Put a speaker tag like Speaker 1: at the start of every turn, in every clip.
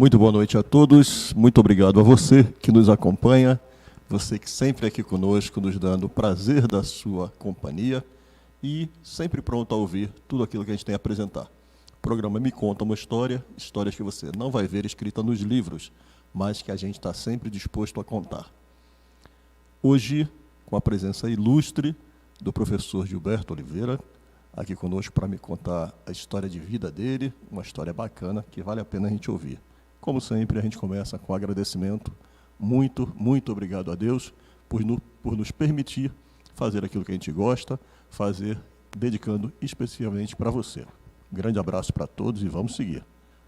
Speaker 1: Muito boa noite a todos, muito obrigado a você que nos acompanha, você que sempre é aqui conosco, nos dando o prazer da sua companhia e sempre pronto a ouvir tudo aquilo que a gente tem a apresentar. O programa Me Conta uma História, histórias que você não vai ver escrita nos livros, mas que a gente está sempre disposto a contar. Hoje, com a presença ilustre do professor Gilberto Oliveira, aqui conosco para me contar a história de vida dele, uma história bacana que vale a pena a gente ouvir. Como sempre, a gente começa com agradecimento. Muito, muito obrigado a Deus por nos permitir fazer aquilo que a gente gosta, fazer dedicando especialmente para você. Um grande abraço para todos e vamos seguir.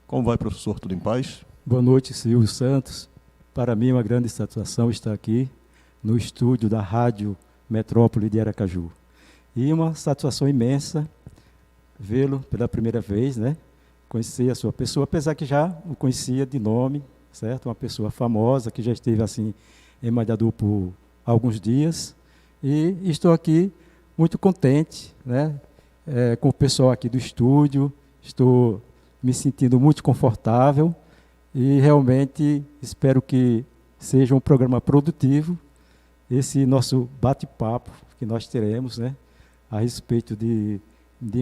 Speaker 1: Como vai, professor? Tudo em paz?
Speaker 2: Boa noite, Silvio Santos. Para mim é uma grande satisfação estar aqui no estúdio da Rádio Metrópole de Aracaju. E uma satisfação imensa vê-lo pela primeira vez, né? Conhecer a sua pessoa, apesar que já o conhecia de nome, certo? Uma pessoa famosa que já esteve assim em Malhador por alguns dias. E estou aqui muito contente, né? Com o pessoal aqui do estúdio. Estou me sentindo muito confortável e realmente espero que seja um programa produtivo esse nosso bate-papo que nós teremos, né? A respeito de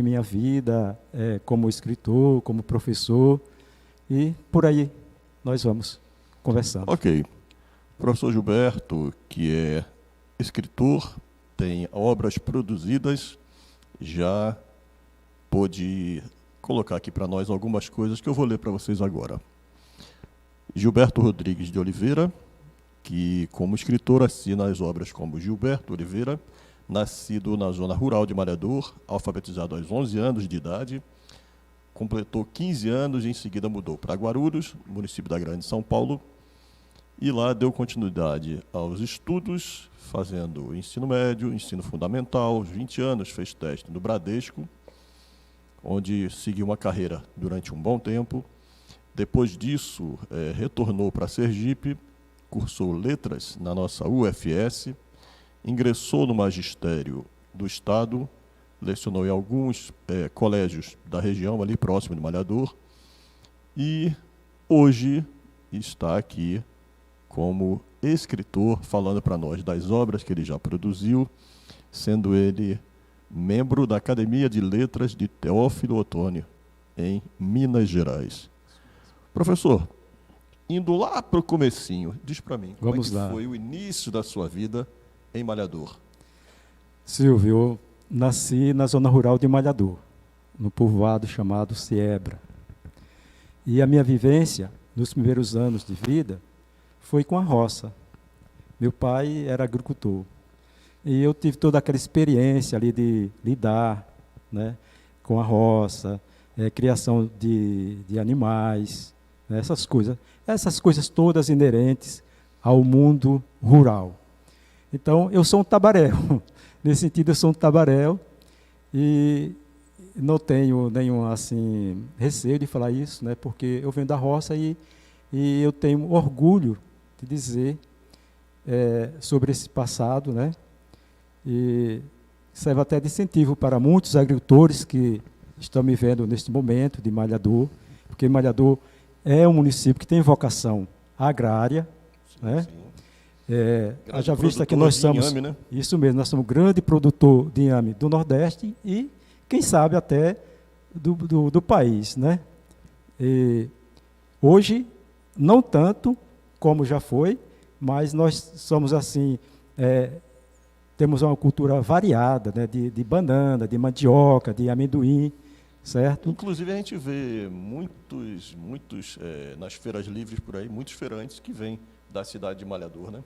Speaker 2: minha vida como escritor, como professor, e por aí nós vamos conversando.
Speaker 1: Ok. Professor Gilberto, que é escritor, tem obras produzidas, já pôde colocar aqui para nós algumas coisas que eu vou ler para vocês agora. Gilberto Rodrigues de Oliveira, que como escritor assina as obras como Gilberto Oliveira, nascido na zona rural de Malhador, alfabetizado aos 11 anos de idade, completou 15 anos e em seguida mudou para Guarulhos, município da Grande São Paulo, e lá deu continuidade aos estudos, fazendo ensino médio, ensino fundamental, aos 20 anos fez teste no Bradesco, onde seguiu uma carreira durante um bom tempo. Depois disso, retornou para Sergipe, cursou letras na nossa UFS, ingressou no magistério do Estado, lecionou em alguns colégios da região, ali próximo de Malhador, e hoje está aqui como escritor, falando para nós das obras que ele já produziu, sendo ele membro da Academia de Letras de Teófilo Otoni, em Minas Gerais. Professor, indo lá para o comecinho, diz para mim, como foi o início da sua vida em Malhador?
Speaker 2: Silvio, eu nasci na zona rural de Malhador, no povoado chamado Siebra. E a minha vivência, nos primeiros anos de vida, foi com a roça. Meu pai era agricultor. E eu tive toda aquela experiência ali de lidar, né, com a roça, criação de animais, né, essas coisas todas inerentes ao mundo rural. Então, eu sou um tabaréu. Nesse sentido, eu sou um tabaréu e não tenho nenhum assim, receio de falar isso, né, porque eu venho da roça e eu tenho orgulho de dizer sobre esse passado, né, e serve até de incentivo para muitos agricultores que estão me vendo neste momento de Malhador, porque Malhador é um município que tem vocação agrária, sim, né? Sim. Haja vista que nós somos, inhame, né? Isso mesmo, nós somos grande produtor de inhame do Nordeste e, quem sabe, até do país, né? E hoje, não tanto como já foi, mas nós somos assim, temos uma cultura variada, né? De banana, de mandioca, de amendoim, certo?
Speaker 1: Inclusive a gente vê muitos nas feiras livres por aí, muitos feirantes que vêm da cidade de Malhador, né?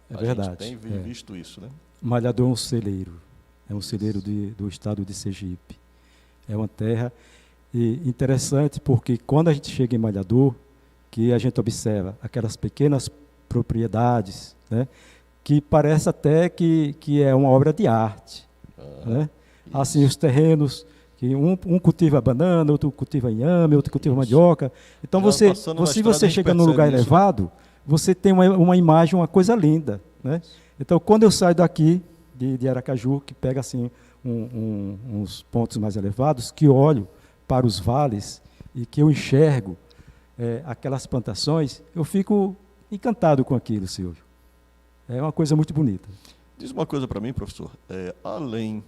Speaker 2: É verdade.
Speaker 1: A gente tem visto isso, né?
Speaker 2: Malhador é um celeiro do estado de Sergipe. É uma terra interessante porque quando a gente chega em Malhador, que a gente observa aquelas pequenas propriedades, né, que parece até que é uma obra de arte, né? Assim, os terrenos, que um cultiva banana, outro cultiva inhame, outro cultiva mandioca. Então, se você chega num lugar elevado, você tem uma imagem, uma coisa linda, né? Então, quando eu saio daqui de Aracaju, que pega assim uns pontos mais elevados, que olho para os vales e que eu enxergo aquelas plantações, eu fico encantado com aquilo, Silvio. É uma coisa muito bonita.
Speaker 1: Diz uma coisa para mim, professor. Além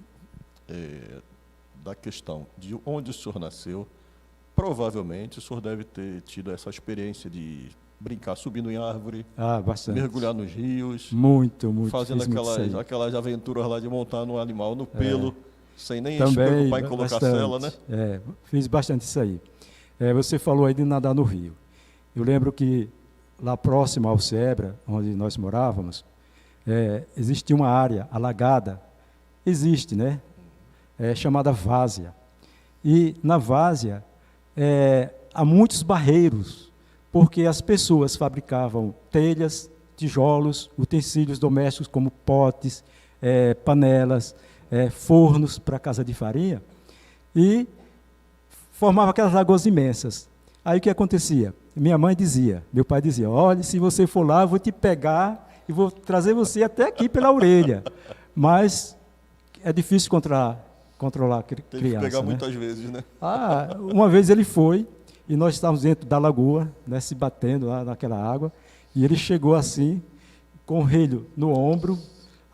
Speaker 1: da questão de onde o senhor nasceu, provavelmente o senhor deve ter tido essa experiência de brincar subindo em árvore,
Speaker 2: Bastante.
Speaker 1: mergulhar nos rios,
Speaker 2: muito,
Speaker 1: fazendo aquelas aventuras lá de montar no animal no pelo, sem nem se preocupar em colocar cela, né?
Speaker 2: Fiz bastante isso aí. Você falou aí de nadar no rio. Eu lembro que lá próximo ao Siebra, onde nós morávamos, existia uma área alagada, existe, né? Chamada várzea. E na várzea há muitos barreiros, porque as pessoas fabricavam telhas, tijolos, utensílios domésticos como potes, panelas, fornos para casa de farinha, e formava aquelas lagoas imensas. Aí o que acontecia? Meu pai dizia, olha, se você for lá, eu vou te pegar e vou trazer você até aqui pela orelha. Mas é difícil controlar criança.
Speaker 1: Teve que pegar
Speaker 2: né?
Speaker 1: muitas vezes, né?
Speaker 2: Uma vez ele foi, e nós estávamos dentro da lagoa, né, se batendo lá naquela água, e ele chegou assim, com o relho no ombro,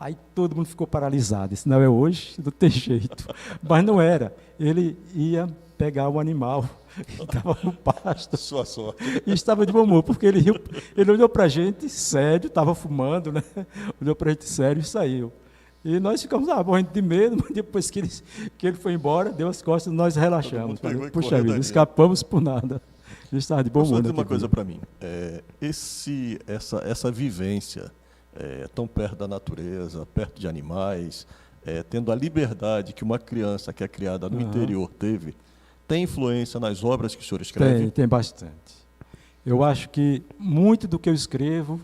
Speaker 2: aí todo mundo ficou paralisado. Disse, não é hoje, não tem jeito. Mas não era. Ele ia pegar o animal que estava no pasto.
Speaker 1: Sua sorte.
Speaker 2: E estava de bom humor, porque ele olhou para a gente sério, estava fumando, né? Olhou para a gente sério e saiu. E nós ficamos morrendo de medo, mas depois que ele foi embora, deu as costas, nós relaxamos. Puxa vida, escapamos por nada. A gente estava de bom humor.
Speaker 1: Só diz uma coisa para mim. Essa vivência tão perto da natureza, perto de animais, tendo a liberdade que uma criança que é criada no interior teve, tem influência nas obras que o senhor escreve?
Speaker 2: Tem bastante. Eu acho que muito do que eu escrevo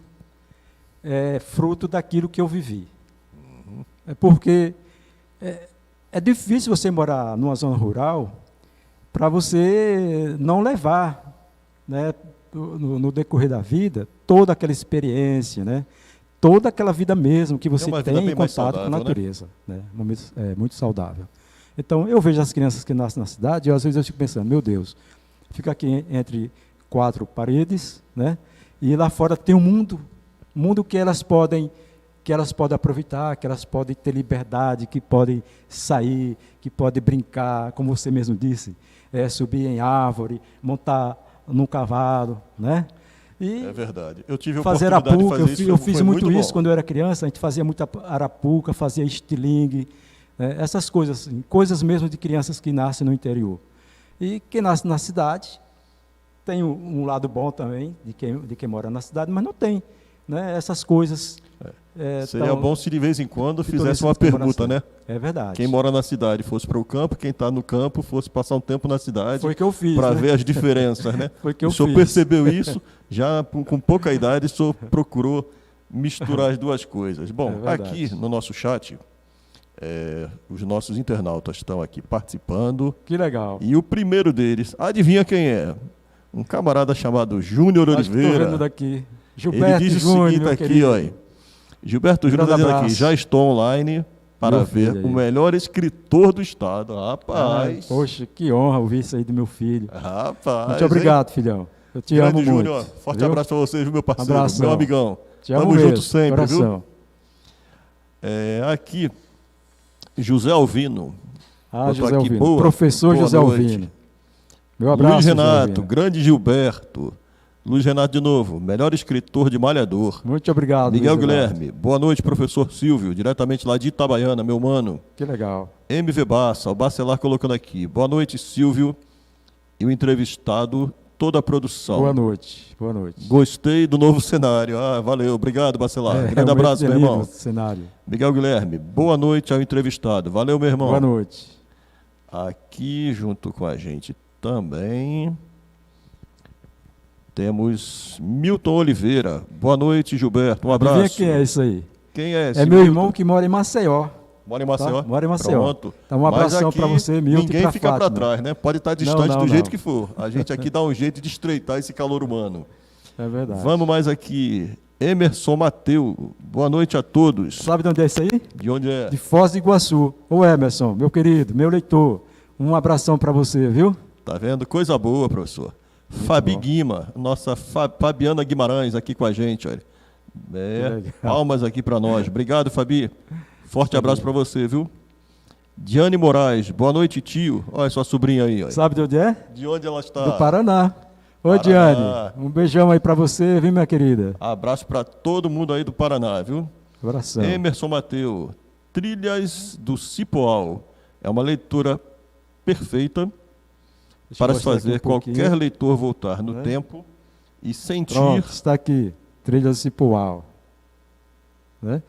Speaker 2: é fruto daquilo que eu vivi. Porque é difícil você morar numa zona rural para você não levar, né, no decorrer da vida, toda aquela experiência, né, toda aquela vida mesmo que você tem em contato com a natureza. Né? Muito saudável. Então, eu vejo as crianças que nascem na cidade e às vezes eu fico pensando, meu Deus, fica aqui entre quatro paredes, né, e lá fora tem um mundo que elas podem aproveitar, que elas podem ter liberdade, que podem sair, que podem brincar, como você mesmo disse, subir em árvore, montar num cavalo, né? E
Speaker 1: é verdade. Eu tive a
Speaker 2: fazer
Speaker 1: oportunidade
Speaker 2: arapuca,
Speaker 1: de fazer isso.
Speaker 2: Eu fiz muito isso
Speaker 1: bom.
Speaker 2: quando eu era criança, a gente fazia muita arapuca, fazia estilingue, essas coisas, assim, coisas mesmo de crianças que nascem no interior. E quem nasce na cidade tem um lado bom também, de quem mora na cidade, mas não tem, né, essas coisas.
Speaker 1: Seria bom se de vez em quando fizesse uma pergunta, né?
Speaker 2: É verdade.
Speaker 1: Quem mora na cidade fosse para o campo, quem está no campo fosse passar um tempo na cidade.
Speaker 2: Foi que eu fiz,
Speaker 1: para
Speaker 2: né?
Speaker 1: ver as diferenças, né?
Speaker 2: Foi que eu
Speaker 1: fiz. O senhor percebeu isso, já com pouca idade, o senhor procurou misturar as duas coisas. Bom, aqui no nosso chat, os nossos internautas estão aqui participando.
Speaker 2: Que legal.
Speaker 1: E o primeiro deles, adivinha quem é? Um camarada chamado Júnior Oliveira.
Speaker 2: Estou vendo daqui. Gilberto
Speaker 1: Ele diz
Speaker 2: Júnior,
Speaker 1: o seguinte aqui, ó. Gilberto Júnior está dizendo aqui, já estou online para ver o melhor escritor do estado. Rapaz.
Speaker 2: Poxa, que honra ouvir isso aí do meu filho.
Speaker 1: Rapaz.
Speaker 2: Muito obrigado, filhão. Eu te amo muito.
Speaker 1: Júnior, forte abraço para você, meu parceiro,
Speaker 2: abração.
Speaker 1: meu amigão.
Speaker 2: Te amo
Speaker 1: Tamo
Speaker 2: mesmo,
Speaker 1: junto sempre,
Speaker 2: coração.
Speaker 1: Viu? Aqui, José Alvino.
Speaker 2: José
Speaker 1: aqui,
Speaker 2: Alvino. Professor
Speaker 1: boa
Speaker 2: José
Speaker 1: noite.
Speaker 2: Alvino. Meu abraço,
Speaker 1: Luiz
Speaker 2: José
Speaker 1: Renato,
Speaker 2: Alvino.
Speaker 1: grande Gilberto. Luiz Renato de novo, melhor escritor de Malhador.
Speaker 2: Muito obrigado,
Speaker 1: Miguel
Speaker 2: Luiz
Speaker 1: Guilherme,
Speaker 2: Renato.
Speaker 1: boa noite, professor Silvio, diretamente lá de Itabaiana, meu mano.
Speaker 2: Que legal.
Speaker 1: MV Bassa, o Bacelar colocando aqui. Boa noite, Silvio. E o entrevistado, toda a produção.
Speaker 2: Boa noite. Boa noite.
Speaker 1: Gostei do novo cenário. Valeu, obrigado, Bacelar. Grande abraço, meu irmão.
Speaker 2: Cenário.
Speaker 1: Miguel Guilherme, boa noite ao entrevistado. Valeu, meu irmão.
Speaker 2: Boa noite.
Speaker 1: Aqui junto com a gente também temos Milton Oliveira. Boa noite, Gilberto. Um abraço.
Speaker 2: Adivinha quem é isso aí?
Speaker 1: Quem é esse?
Speaker 2: É meu irmão que mora em Maceió.
Speaker 1: Mora em Maceió?
Speaker 2: Tá? Mora em Maceió.
Speaker 1: Pronto.
Speaker 2: Então, um abração para você, Milton,
Speaker 1: ninguém
Speaker 2: e pra
Speaker 1: fica para
Speaker 2: Fátima.
Speaker 1: trás, né? Pode estar distante
Speaker 2: não.
Speaker 1: jeito que for. A gente aqui dá um jeito de estreitar esse calor humano.
Speaker 2: É verdade.
Speaker 1: Vamos mais aqui. Emerson Mateu. Boa noite a todos.
Speaker 2: Sabe de onde é isso aí?
Speaker 1: De onde é?
Speaker 2: De Foz do Iguaçu. Ô Emerson, meu querido, meu leitor, um abração para você, viu?
Speaker 1: Tá vendo? Coisa boa, professor. Fabi Guima, nossa Fabiana Guimarães aqui com a gente, olha. Palmas aqui para nós. Obrigado, Fabi. Forte abraço para você, viu? Diane Moraes, boa noite, tio. Olha sua sobrinha aí. Olha.
Speaker 2: Sabe de onde é?
Speaker 1: De onde ela está?
Speaker 2: Do Paraná. Oi, Diane. Um beijão aí para você, viu, minha querida?
Speaker 1: Abraço para todo mundo aí do Paraná, viu?
Speaker 2: Abração.
Speaker 1: Emerson Mateu, Trilhas do Cipoal. É uma leitura perfeita para se fazer qualquer leitor voltar no tempo e sentir...
Speaker 2: Pronto, está aqui, Trilhas do Cipoal. Né?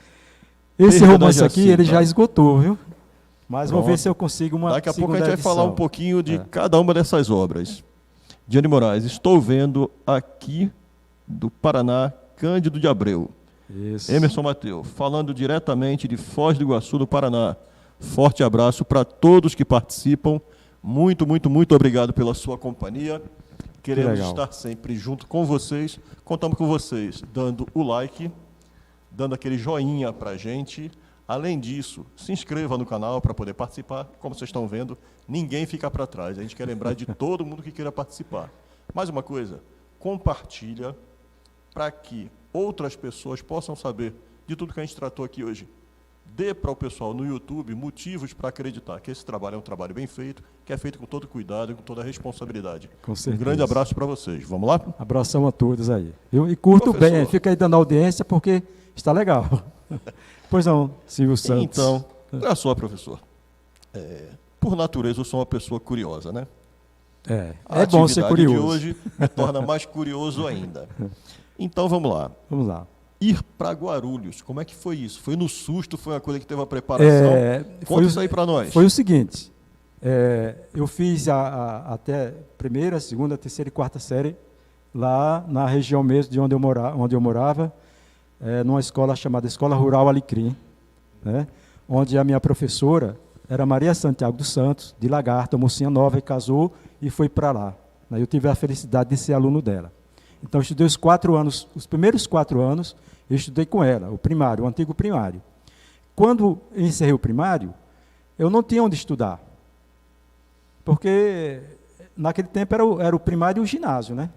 Speaker 2: Esse romance aqui, ele já esgotou, viu? Mas vamos ver se eu consigo uma
Speaker 1: Daqui a pouco a gente vai falar um pouquinho de cada uma dessas obras. Diane Moraes, estou vendo aqui do Paraná, Cândido de Abreu. Isso. Emerson Mateu, falando diretamente de Foz do Iguaçu, do Paraná. Forte abraço para todos que participam. Muito, muito, muito obrigado pela sua companhia. Queremos estar sempre junto com vocês. Contamos com vocês dando o like, dando aquele joinha para a gente. Além disso, se inscreva no canal para poder participar. Como vocês estão vendo, ninguém fica para trás. A gente quer lembrar de todo mundo que queira participar. Mais uma coisa, compartilha para que outras pessoas possam saber de tudo que a gente tratou aqui hoje. Dê para o pessoal no YouTube motivos para acreditar que esse trabalho é um trabalho bem feito, que é feito com todo cuidado e com toda a responsabilidade.
Speaker 2: Com certeza.
Speaker 1: Um grande abraço para vocês. Vamos lá?
Speaker 2: Abração a todos aí. E curto bem, fica aí dando audiência porque está legal. Pois não, Silvio Santos.
Speaker 1: Então, olha só, professor. Por natureza, eu sou uma pessoa curiosa, né?
Speaker 2: É bom ser curioso.
Speaker 1: De hoje me torna mais curioso ainda. Então, vamos lá.
Speaker 2: Vamos lá.
Speaker 1: Ir para Guarulhos, como é que foi isso? Foi no susto? Foi uma coisa que teve uma preparação? Conta isso aí para nós.
Speaker 2: Foi o seguinte, eu fiz até primeira, segunda, terceira e quarta série lá na região mesmo de onde eu morava, numa escola chamada Escola Rural Alecrim, né, onde a minha professora era Maria Santiago dos Santos, de Lagarto, mocinha nova, e casou e foi para lá. Eu tive a felicidade de ser aluno dela. Então, eu estudei os primeiros 4 anos, eu estudei com ela, o primário, o antigo primário. Quando eu encerrei o primário, eu não tinha onde estudar, porque naquele tempo era o primário e o ginásio, né?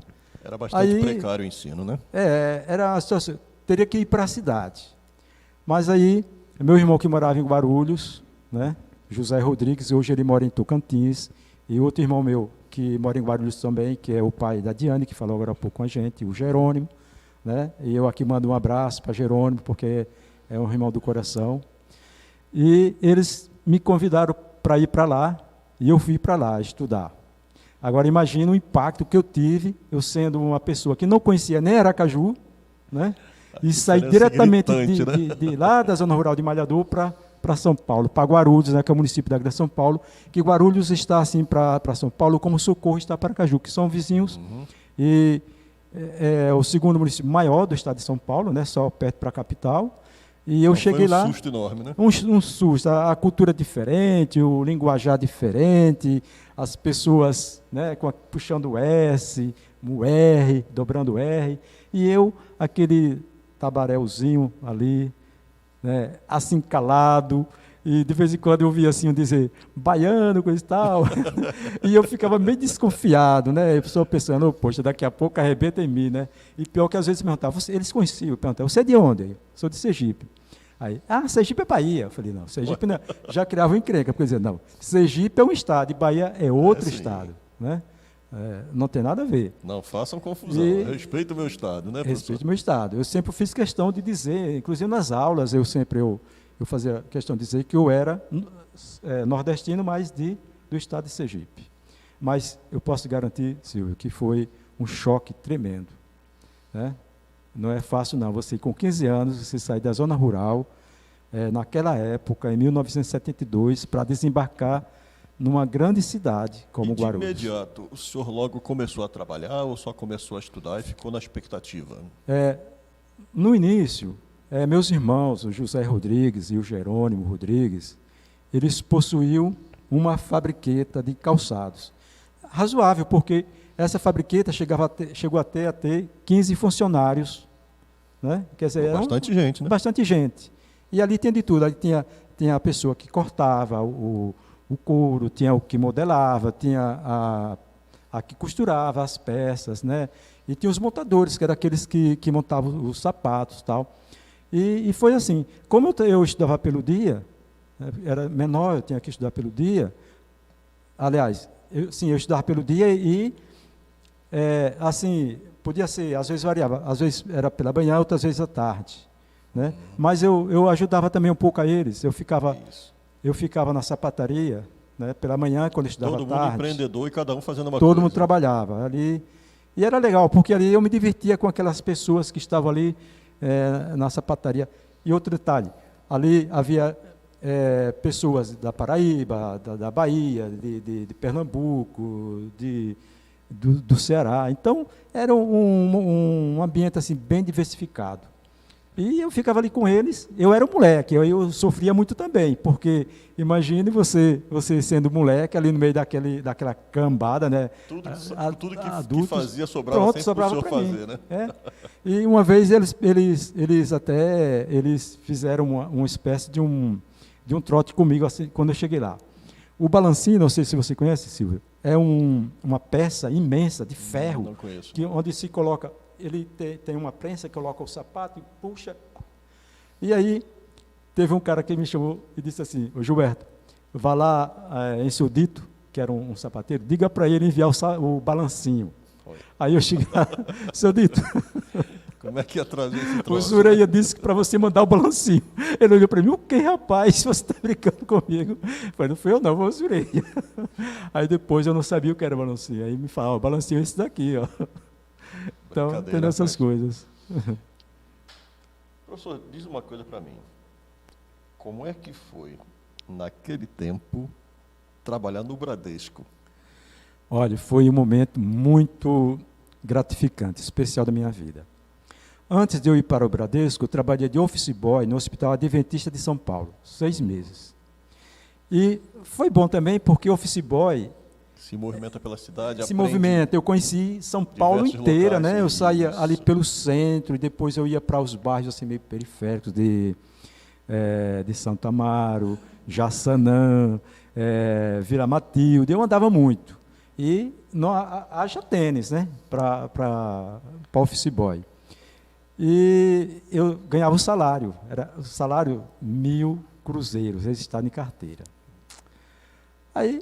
Speaker 1: Era bastante precário o ensino, né?
Speaker 2: Era a situação, teria que ir para a cidade. Mas aí, meu irmão que morava em Guarulhos, né, José Rodrigues, hoje ele mora em Tocantins, e outro irmão meu, que mora em Guarulhos também, que é o pai da Diane, que falou agora há pouco com a gente, o Jerônimo, né? E eu aqui mando um abraço para Jerônimo, porque é um irmão do coração. E eles me convidaram para ir para lá, e eu fui para lá estudar. Agora, imagina o impacto que eu tive, eu sendo uma pessoa que não conhecia nem Aracaju, né? E saí diretamente de lá da zona rural de Malhador para São Paulo, para Guarulhos, né, que é o município da Grande São Paulo, que Guarulhos está assim para São Paulo, como Socorro está para Aracaju, que são vizinhos, e é o segundo município maior do estado de São Paulo, né, só perto para a capital, e eu cheguei lá...
Speaker 1: Foi um susto enorme, né?
Speaker 2: Um susto, a cultura é diferente, o linguajar diferente, as pessoas, né, puxando o S, o R, dobrando o R, e eu, aquele tabaréuzinho ali, né, assim calado, e de vez em quando eu ouvia assim dizer baiano, coisa e tal, e eu ficava meio desconfiado, né, a pessoa pensando, poxa, daqui a pouco arrebenta em mim, né, e pior que às vezes perguntavam, eles conheciam, perguntavam, você é de onde? Eu sou de Sergipe. Aí, Sergipe é Bahia. Eu falei, não, Sergipe não, já criava uma encrenca, porque dizia, não, Sergipe é um estado e Bahia é outro estado, né, não tem nada a ver.
Speaker 1: Não façam confusão, respeito o meu estado, né, professor?
Speaker 2: Respeito o meu estado. Eu sempre fiz questão de dizer, inclusive nas aulas, eu fazia questão de dizer que eu era nordestino, mas do estado de Sergipe. Mas eu posso garantir, Silvio, que foi um choque tremendo, né? Não é fácil, não. Você, com 15 anos, você sair da zona rural, naquela época, em 1972, para desembarcar numa grande cidade como Guarulhos.
Speaker 1: De imediato, o senhor logo começou a trabalhar ou só começou a estudar e ficou na expectativa?
Speaker 2: No início, meus irmãos, o José Rodrigues e o Jerônimo Rodrigues, eles possuíam uma fabriqueta de calçados. Razoável, porque essa fabriqueta chegou até a ter 15 funcionários. Né? Quer dizer,
Speaker 1: bastante gente, né?
Speaker 2: Bastante gente. E ali tinha de tudo. Ali tinha a pessoa que cortava o couro, tinha o que modelava, tinha a que costurava as peças, né? E tinha os montadores, que eram aqueles que montavam os sapatos e tal. E foi assim, como eu estudava pelo dia, era menor, eu tinha que estudar pelo dia, aliás, eu estudava pelo dia e, assim, podia ser, às vezes variava, às vezes era pela manhã, outras vezes à tarde, né? Mas eu ajudava também um pouco a eles, eu ficava na sapataria, né, pela manhã, quando eu estudava à tarde.
Speaker 1: Todo mundo empreendedor e cada um fazendo uma coisa.
Speaker 2: Todo mundo trabalhava ali. E era legal, porque ali eu me divertia com aquelas pessoas que estavam ali na sapataria. E outro detalhe, ali havia pessoas da Paraíba, da Bahia, de Pernambuco, do Ceará. Então, era um ambiente assim, bem diversificado. E eu ficava ali com eles, eu era um moleque, eu sofria muito também, porque imagine você sendo moleque ali no meio daquela cambada, né?
Speaker 1: Tudo que
Speaker 2: adultos,
Speaker 1: fazia sobrava sempre para o senhor fazer, né?
Speaker 2: E uma vez eles fizeram uma espécie de um trote comigo assim, quando eu cheguei lá. O balancinho, não sei se você conhece, Silvio, é uma peça imensa de ferro,
Speaker 1: não conheço.
Speaker 2: Onde se coloca... Ele tem uma prensa que coloca o sapato e puxa. E aí, teve um cara que me chamou e disse assim, ô Gilberto, vá lá em seu dito, que era um sapateiro, diga para ele enviar o balancinho. Oi. Aí eu cheguei lá, seu dito.
Speaker 1: Como é que ia trazer esse troço?
Speaker 2: O Zureia disse que para você mandar o balancinho. Ele olhou para mim, o que, rapaz, você está brincando comigo? Eu falei, não foi eu não, foi o Zureia. Aí depois eu não sabia o que era balancinho. Aí me falou, o balancinho é esse daqui, ó. Então, tem essas coisas.
Speaker 1: Professor, diz uma coisa para mim. Como é que foi, naquele tempo, trabalhar no Bradesco?
Speaker 2: Olha, foi um momento muito gratificante, especial da minha vida. Antes de eu ir para o Bradesco, eu trabalhei de office boy no Hospital Adventista de São Paulo, 6 meses. E foi bom também porque office boy...
Speaker 1: Se movimenta pela cidade,
Speaker 2: se movimenta. Eu conheci São Paulo inteira,
Speaker 1: locais,
Speaker 2: né? Eu saía ali pelo centro e depois eu ia para os bairros assim meio periféricos de Santo Amaro, Jaçanã, Vila Matilde. Eu andava muito. E haja tênis, né? Para office boy. E eu ganhava o salário. Era o salário 1.000 cruzeiros, registrado em carteira. Aí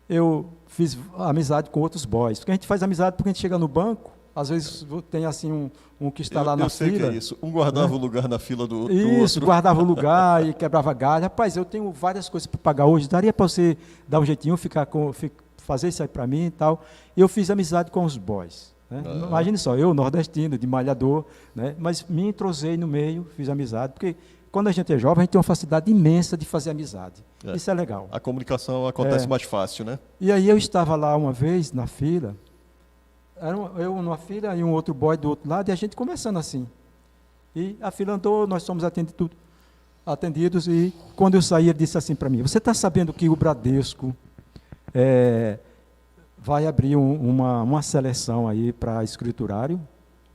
Speaker 2: eu fiz amizade com outros boys, porque a gente faz amizade porque a gente chega no banco, às vezes tem assim um que está lá na fila. Eu sei
Speaker 1: que é isso, um guardava o lugar na fila do outro.
Speaker 2: Isso, guardava o lugar e quebrava galho. Rapaz, eu tenho várias coisas para pagar hoje, daria para você dar um jeitinho, fazer isso aí para mim e tal. E eu fiz amizade com os boys. Né? Imagine só, eu, nordestino, de malhador, né? Mas me entrosei no meio, fiz amizade, porque quando a gente é jovem, a gente tem uma facilidade imensa de fazer amizade. Isso é legal.
Speaker 1: A comunicação acontece mais fácil, né?
Speaker 2: E aí eu estava lá uma vez, na fila, eu numa fila e um outro boy do outro lado, e a gente conversando assim. E a fila andou, nós somos atendidos, e quando eu saí, ele disse assim para mim, você está sabendo que o Bradesco vai abrir uma seleção aí para escriturário?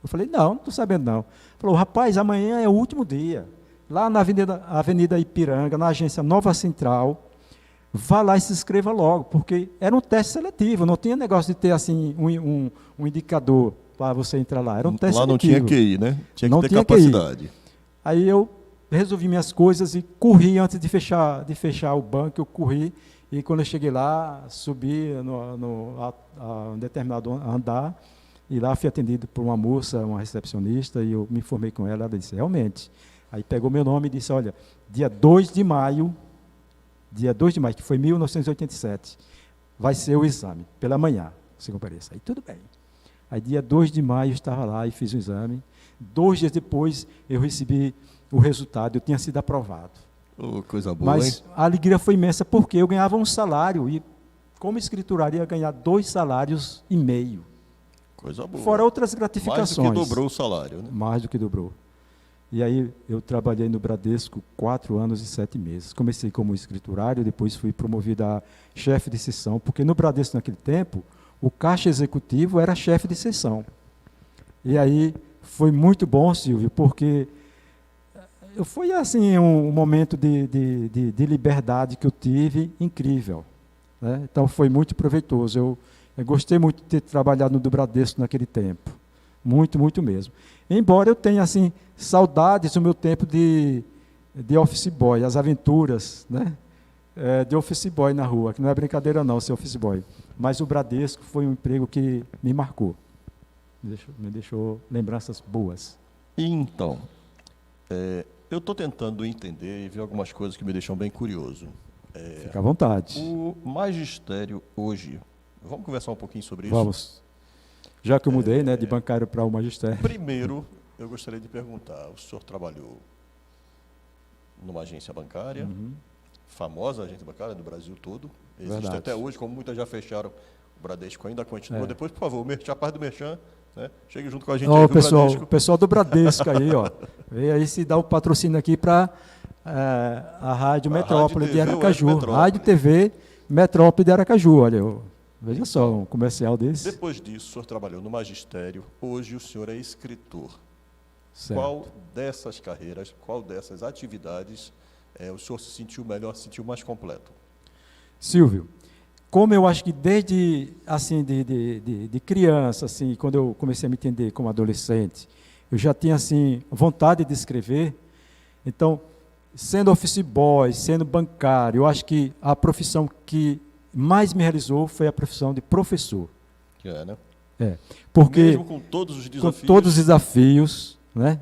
Speaker 2: Eu falei, não estou sabendo não. Ele falou, rapaz, amanhã é o último dia. Lá na Avenida Ipiranga, na agência Nova Central, vá lá e se inscreva logo, porque era um teste seletivo, não tinha negócio de ter assim um indicador para você entrar lá, era um teste seletivo. Lá
Speaker 1: não tinha que ir, né? Tinha que ter capacidade.
Speaker 2: Aí eu resolvi minhas coisas e corri antes de fechar o banco, eu corri, e quando eu cheguei lá, subi a um determinado andar, e lá fui atendido por uma moça, uma recepcionista, e eu me informei com ela, ela disse, realmente. Aí pegou meu nome e disse, olha, dia 2 de maio, que foi 1987, vai ser o exame, pela manhã, você compareça. Aí tudo bem. Aí dia 2 de maio eu estava lá e fiz o exame. 2 dias depois eu recebi o resultado, eu tinha sido aprovado.
Speaker 1: Oh, coisa boa,
Speaker 2: mas a alegria foi imensa porque eu ganhava um salário e como escriturário ia ganhar 2,5 salários.
Speaker 1: Coisa boa.
Speaker 2: Fora outras gratificações.
Speaker 1: Mais do que dobrou o salário, né?
Speaker 2: Mais do que dobrou. E aí eu trabalhei no Bradesco 4 anos e 7 meses. Comecei como escriturário, depois fui promovido a chefe de seção, porque no Bradesco naquele tempo, o caixa executivo era chefe de seção. E aí foi muito bom, Silvio, porque foi assim um momento de liberdade que eu tive incrível, né? Então foi muito proveitoso. Eu gostei muito de ter trabalhado no Bradesco naquele tempo. Muito, muito mesmo. Embora eu tenha, assim, saudades do meu tempo de office boy, as aventuras, né? De office boy na rua, que não é brincadeira não, ser office boy. Mas o Bradesco foi um emprego que me marcou. Me deixou lembranças boas.
Speaker 1: Então, eu estou tentando entender e ver algumas coisas que me deixam bem curioso.
Speaker 2: Fica à vontade.
Speaker 1: O magistério hoje, vamos conversar um pouquinho sobre isso?
Speaker 2: Vamos. Já que eu mudei, né, de bancário para o magistério.
Speaker 1: Primeiro, eu gostaria de perguntar, o senhor trabalhou numa agência bancária, famosa agência bancária do Brasil todo, existe
Speaker 2: Verdade.
Speaker 1: até hoje, como muitas já fecharam, o Bradesco ainda continua. Depois, por favor, a parte do Merchan, né? Chegue junto com a gente aí,
Speaker 2: o pessoal do Bradesco aí, ó. Veio aí se dá o patrocínio aqui para a Rádio Metrópole de Aracaju. Rádio TV Metrópole de Aracaju, olha. Veja só, um comercial desse.
Speaker 1: Depois disso, o senhor trabalhou no magistério, hoje o senhor é escritor.
Speaker 2: Certo.
Speaker 1: Qual dessas carreiras, qual dessas atividades o senhor se sentiu melhor, se sentiu mais completo?
Speaker 2: Silvio, como eu acho que desde assim, de criança, assim, quando eu comecei a me entender como adolescente, eu já tinha assim, vontade de escrever. Então, sendo office boy, sendo bancário, eu acho que a profissão que mais me realizou foi a profissão de professor.
Speaker 1: Né?
Speaker 2: Porque
Speaker 1: mesmo com todos os desafios.
Speaker 2: Com todos os desafios, né?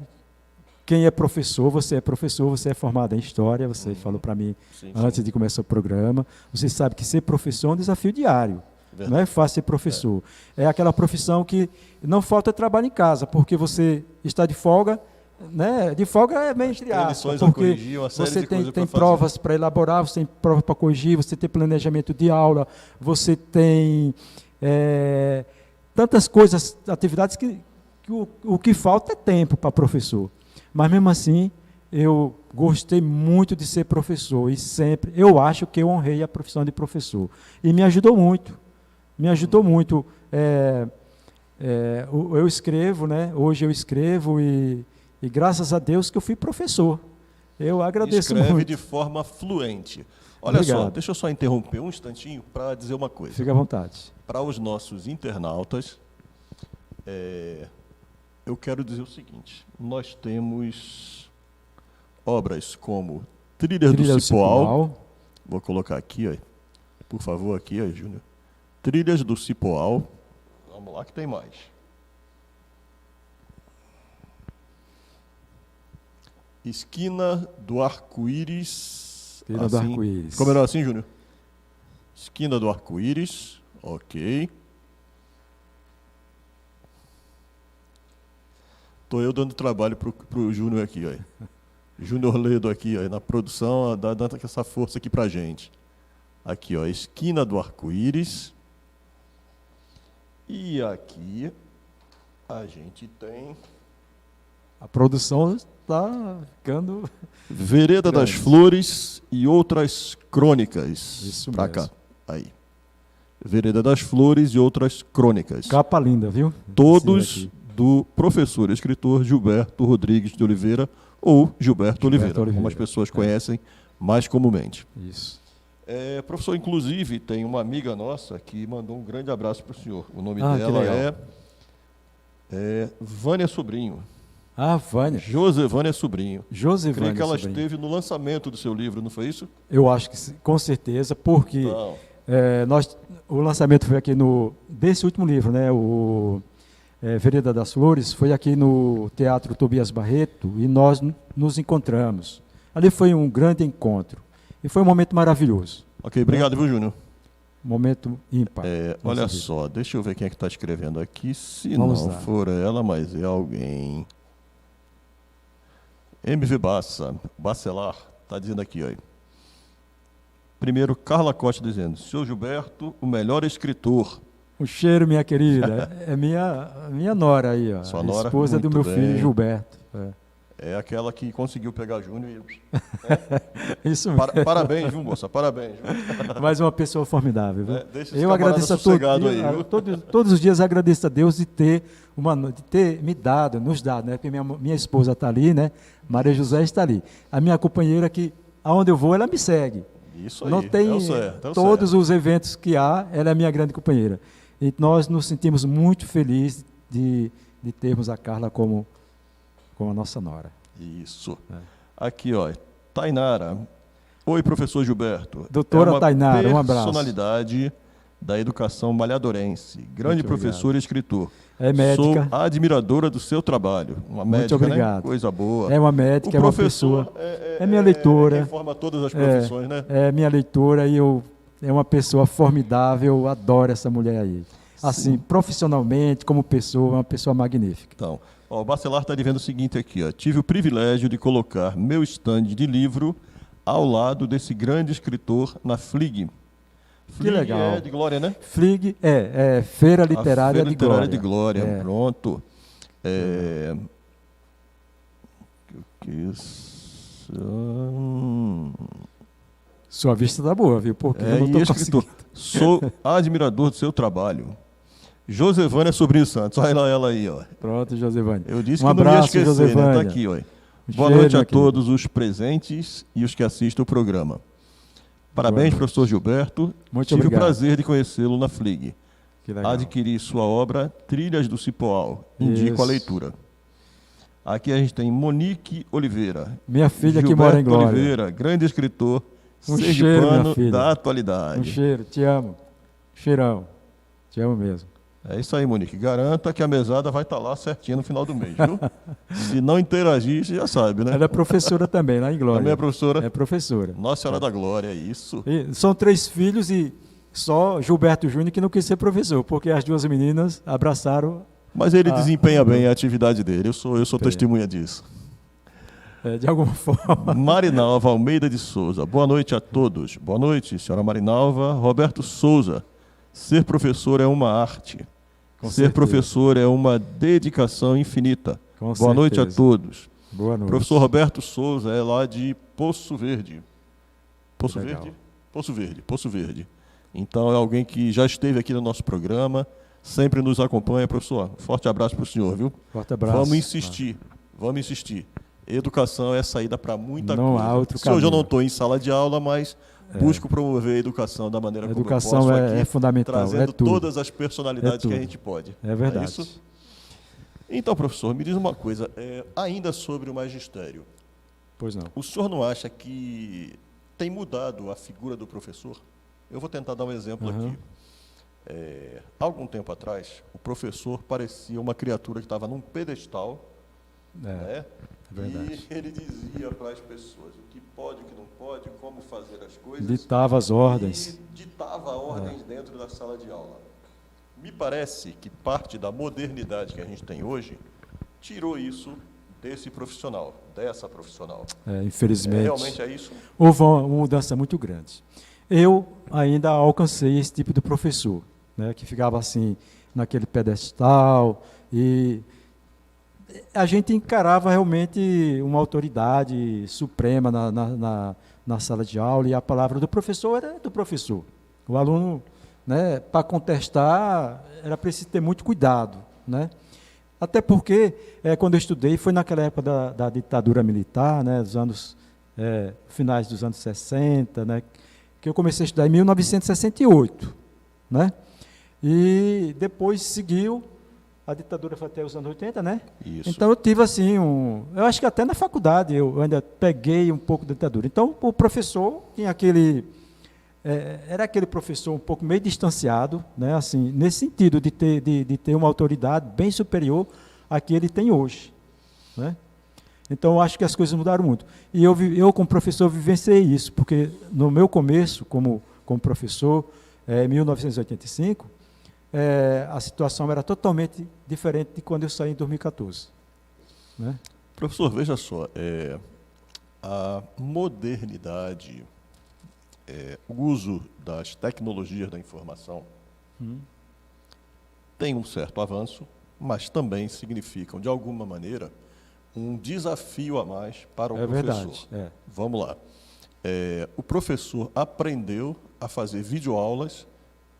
Speaker 2: Quem é professor, você é formado em história, você falou para mim antes de começar o programa. Você sabe que ser professor é um desafio diário. Verdade. Não é fácil ser professor. É aquela profissão que não falta trabalho em casa, porque você está de folga, né? De folga é meio entre aspas, porque você tem provas para elaborar, você tem prova para corrigir, você tem planejamento de aula, você tem tantas coisas, atividades que o que falta é tempo para professor. Mas mesmo assim, eu gostei muito de ser professor e sempre, eu acho que eu honrei a profissão de professor. E me ajudou muito. Eu escrevo, né? Hoje eu escrevo e graças a Deus que eu fui professor. Eu agradeço muito.
Speaker 1: Escreve de forma fluente. Olha
Speaker 2: Obrigado.
Speaker 1: Só, deixa eu só interromper um instantinho para dizer uma coisa.
Speaker 2: Fique à vontade.
Speaker 1: Para os nossos internautas, eu quero dizer o seguinte, nós temos obras como Trilhas do Cipoal, vou colocar aqui, ó, por favor, aqui, ó, Júnior. Trilhas do Cipoal, vamos lá que tem mais. Esquina do Arco-Íris.
Speaker 2: Esquina do Arco-Íris.
Speaker 1: Ficou melhor assim, Júnior? Esquina do Arco-Íris, ok. Estou eu dando trabalho para o Júnior aqui, ó. Júnior Ledo aqui, ó, na produção, dando essa força aqui para a gente. Aqui, ó, Esquina do Arco-Íris. E aqui a gente tem...
Speaker 2: A produção está ficando...
Speaker 1: Vereda das Flores e Outras Crônicas.
Speaker 2: Isso
Speaker 1: pra
Speaker 2: mesmo.
Speaker 1: Cá. Aí. Vereda das Flores e Outras Crônicas.
Speaker 2: Capa linda, viu?
Speaker 1: Todos do professor e escritor Gilberto Rodrigues de Oliveira, ou Gilberto Oliveira, como as pessoas conhecem mais comumente.
Speaker 2: Isso.
Speaker 1: Professor, inclusive, tem uma amiga nossa que mandou um grande abraço para o senhor. O nome dela é Vânia Sobrinho.
Speaker 2: Ah, Vânia.
Speaker 1: Josevânia Sobrinho.
Speaker 2: Josevânia
Speaker 1: Creio que ela
Speaker 2: Sobrinho.
Speaker 1: esteve no lançamento do seu livro, não foi isso?
Speaker 2: Eu acho que com certeza, porque o lançamento foi aqui desse último livro, né? Vereda das Flores, foi aqui no Teatro Tobias Barreto e nós nos encontramos. Ali foi um grande encontro e foi um momento maravilhoso.
Speaker 1: Ok, obrigado, viu, Júnior?
Speaker 2: Momento ímpar.
Speaker 1: Olha só, deixa eu ver quem é que está escrevendo aqui, se não for ela, mas é alguém. MV Bacelar, está dizendo aqui, ó. Primeiro, Carla Costa dizendo, senhor Gilberto, o melhor escritor.
Speaker 2: Um cheiro, minha querida. É minha nora aí, ó.
Speaker 1: Sua nora,
Speaker 2: esposa do meu filho, Gilberto.
Speaker 1: É aquela que conseguiu pegar Júnior
Speaker 2: e... Isso mesmo.
Speaker 1: Parabéns, viu, moça? Parabéns.
Speaker 2: Mais uma pessoa formidável, viu?
Speaker 1: Eu agradeço a
Speaker 2: todos os dias agradeço a Deus de ter nos dado, né? Porque minha esposa está ali, né? Maria José está ali. A minha companheira que, aonde eu vou, ela me segue.
Speaker 1: Isso aí.
Speaker 2: Não tem todos os eventos que há, ela é a minha grande companheira. E nós nos sentimos muito felizes de termos a Carla como a nossa nora.
Speaker 1: Isso. Aqui, ó, Tainara. Oi, professor Gilberto.
Speaker 2: Doutora Tainara, um abraço.
Speaker 1: Personalidade da educação malhadorense. Grande
Speaker 2: Muito
Speaker 1: professor
Speaker 2: obrigado.
Speaker 1: e escritor.
Speaker 2: É médica.
Speaker 1: Sou admiradora do seu trabalho. Uma
Speaker 2: Muito
Speaker 1: médica,
Speaker 2: obrigado.
Speaker 1: né? Coisa boa.
Speaker 2: É uma médica,
Speaker 1: O
Speaker 2: é uma
Speaker 1: professor
Speaker 2: pessoa. É minha leitora.
Speaker 1: Informa todas as profissões, né?
Speaker 2: É minha leitora e é uma pessoa formidável. Eu adoro essa mulher aí. Assim,
Speaker 1: Sim.
Speaker 2: profissionalmente, como pessoa, uma pessoa magnífica.
Speaker 1: Então, ó, o Bacelar está dizendo o seguinte aqui, ó. Tive o privilégio de colocar meu estande de livro ao lado desse grande escritor na FLIG.
Speaker 2: Que legal.
Speaker 1: É de Glória, né?
Speaker 2: FLIG é Feira Literária,
Speaker 1: Feira Literária de
Speaker 2: Glória.
Speaker 1: Glória. Pronto.
Speaker 2: Sua vista tá boa, viu? Porque eu não
Speaker 1: e
Speaker 2: tô
Speaker 1: escritor.
Speaker 2: conseguindo.
Speaker 1: Sou admirador do seu trabalho. Josevânia Sobrinho Santos. Olha ela aí, ó.
Speaker 2: Pronto, Josevânia.
Speaker 1: Eu disse
Speaker 2: Um
Speaker 1: que não ia
Speaker 2: abraço,
Speaker 1: esquecer,
Speaker 2: Josevânia.
Speaker 1: né? Tá aqui, ó. Boa
Speaker 2: Cheiro,
Speaker 1: noite a
Speaker 2: minha querida.
Speaker 1: todos os presentes e os que assistem o programa. Parabéns,
Speaker 2: noite.
Speaker 1: professor Gilberto.
Speaker 2: Muito
Speaker 1: Tive
Speaker 2: obrigado.
Speaker 1: o prazer de conhecê-lo na FLIG.
Speaker 2: Que legal.
Speaker 1: Adquiri sua obra Trilhas do Cipoal. Indico a
Speaker 2: Isso.
Speaker 1: leitura. Aqui a gente tem Monique Oliveira.
Speaker 2: Minha filha que
Speaker 1: Gilberto
Speaker 2: mora em Glória.
Speaker 1: Oliveira, grande escritor
Speaker 2: Um cheiro,
Speaker 1: sergipano
Speaker 2: minha filha.
Speaker 1: da
Speaker 2: Um
Speaker 1: atualidade.
Speaker 2: cheiro, te amo. Cheirão. Te amo mesmo.
Speaker 1: É isso aí, Monique. Garanta que a mesada vai estar lá certinho no final do mês, viu? Se não interagir, você já sabe, né?
Speaker 2: Ela é professora também, lá em Glória.
Speaker 1: Também é professora?
Speaker 2: É professora.
Speaker 1: Nossa Senhora da Glória, é isso.
Speaker 2: E são 3 filhos e só Gilberto Júnior que não quis ser professor, porque as 2 meninas abraçaram
Speaker 1: Mas ele desempenha bem a atividade dele, eu sou
Speaker 2: Bem.
Speaker 1: testemunha disso.
Speaker 2: de alguma forma.
Speaker 1: Marinalva Almeida de Souza. Boa noite a todos. Boa noite, senhora Marinalva. Roberto Souza. Ser professor é uma arte.
Speaker 2: Com
Speaker 1: Ser
Speaker 2: certeza.
Speaker 1: professor é uma dedicação infinita.
Speaker 2: Com
Speaker 1: Boa noite a
Speaker 2: certeza.
Speaker 1: todos.
Speaker 2: Boa noite.
Speaker 1: Professor Roberto Souza é lá de Poço Verde. Poço
Speaker 2: Legal.
Speaker 1: Verde? Poço Verde, Poço Verde. Então é alguém que já esteve aqui no nosso programa, sempre nos acompanha. Professor, forte abraço para o senhor, viu?
Speaker 2: Forte abraço.
Speaker 1: Vamos insistir, vamos insistir. Educação é saída para muita
Speaker 2: Não
Speaker 1: coisa.
Speaker 2: há outro
Speaker 1: Se hoje eu
Speaker 2: caminho.
Speaker 1: não estou em sala de aula, mas busco promover a educação da maneira
Speaker 2: A
Speaker 1: como eu
Speaker 2: educação
Speaker 1: posso
Speaker 2: é
Speaker 1: aqui,
Speaker 2: fundamental,
Speaker 1: trazendo
Speaker 2: é tudo.
Speaker 1: todas as personalidades
Speaker 2: É tudo.
Speaker 1: que a gente pode.
Speaker 2: É verdade.
Speaker 1: É isso? Então, professor, me diz uma coisa, ainda sobre o magistério.
Speaker 2: Pois não.
Speaker 1: O senhor não acha que tem mudado a figura do professor? Eu vou tentar dar um exemplo
Speaker 2: Uhum.
Speaker 1: aqui. Há algum tempo atrás, o professor parecia uma criatura que estava num pedestal, né?
Speaker 2: É verdade.
Speaker 1: E ele dizia para as pessoas o que pode, o que não pode, como fazer as coisas.
Speaker 2: Ditava as ordens.
Speaker 1: E ditava ordens dentro da sala de aula. Me parece que parte da modernidade que a gente tem hoje tirou isso desse profissional, dessa profissional.
Speaker 2: Infelizmente.
Speaker 1: Realmente é isso?
Speaker 2: Houve uma mudança muito grande. Eu ainda alcancei esse tipo de professor, né, que ficava assim, naquele pedestal, e a gente encarava realmente uma autoridade suprema na sala de aula, e a palavra do professor era do professor. O aluno, né, para contestar, era preciso ter muito cuidado, né? Até porque, quando eu estudei, foi naquela época da ditadura militar, né, dos anos, finais dos anos 60, né, que eu comecei a estudar em 1968, né? E depois seguiu, a ditadura foi até os anos 80, né?
Speaker 1: Isso.
Speaker 2: Então eu tive assim, eu acho que até na faculdade eu ainda peguei um pouco da ditadura. Então o professor tinha era aquele professor um pouco meio distanciado, né? Assim, nesse sentido de ter uma autoridade bem superior à que ele tem hoje, né? Então, eu acho que as coisas mudaram muito. E eu como professor, vivenciei isso, porque no meu começo, como professor, em 1985, a situação era totalmente diferente de quando eu saí em 2014. Né?
Speaker 1: Professor, veja só, a modernidade, o uso das tecnologias da informação tem um certo avanço, mas também significam, de alguma maneira, um desafio a mais para o professor.
Speaker 2: Verdade.
Speaker 1: Vamos lá. O professor aprendeu a fazer videoaulas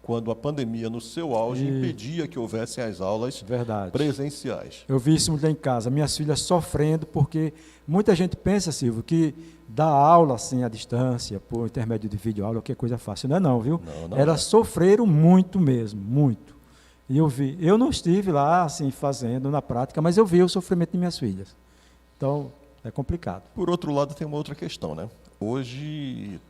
Speaker 1: quando a pandemia, no seu auge, impedia que houvessem as aulas presenciais.
Speaker 2: Eu vi isso muito lá em casa, minhas filhas sofrendo, porque muita gente pensa, Silvio, que dar aula assim à distância, por intermédio de videoaula, que é coisa fácil. Não é não, viu?
Speaker 1: Não,
Speaker 2: Elas sofreram muito mesmo, muito. E eu vi, eu não estive lá, assim, fazendo na prática, mas eu vi o sofrimento de minhas filhas. Então, é complicado.
Speaker 1: Por outro lado, tem uma outra questão, né? Hoje,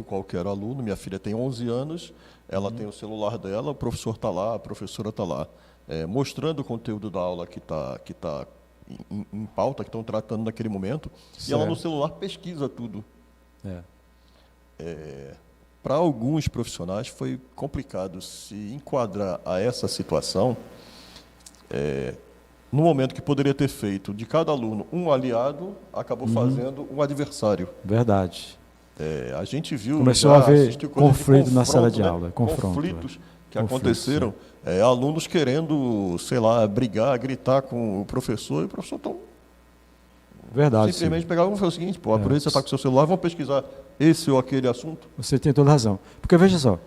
Speaker 1: qualquer aluno, minha filha tem 11 anos, ela tem o celular dela, o professor está lá, a professora está lá, mostrando o conteúdo da aula que tá em pauta, que estão tratando naquele momento, e ela no celular pesquisa tudo. Para alguns profissionais foi complicado se enquadrar a essa situação, no momento que poderia ter feito de cada aluno um aliado, acabou fazendo um adversário.
Speaker 2: Verdade.
Speaker 1: A gente viu,
Speaker 2: começou a haver conflito na sala de aula,
Speaker 1: conflitos que aconteceram, alunos querendo, sei lá, brigar, gritar com o professor, e o professor
Speaker 2: Verdade,
Speaker 1: simplesmente pegava e falou o seguinte: pô, por isso você está com o seu celular, vamos pesquisar esse ou aquele assunto.
Speaker 2: Você tem toda razão. Porque, veja só,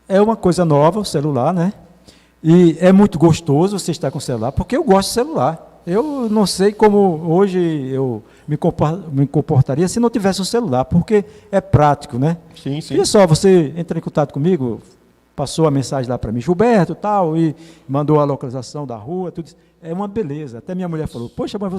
Speaker 2: é uma coisa nova o celular, né? E é muito gostoso você estar com o celular, porque eu gosto de celular. Eu não sei como hoje eu me comportaria se não tivesse um celular, porque é prático, né?
Speaker 1: Sim, sim.
Speaker 2: Olha só, você entra em contato comigo, passou a mensagem lá para mim, Gilberto, tal, e mandou a localização da rua, tudo isso. É uma beleza. Até minha mulher falou: poxa, mas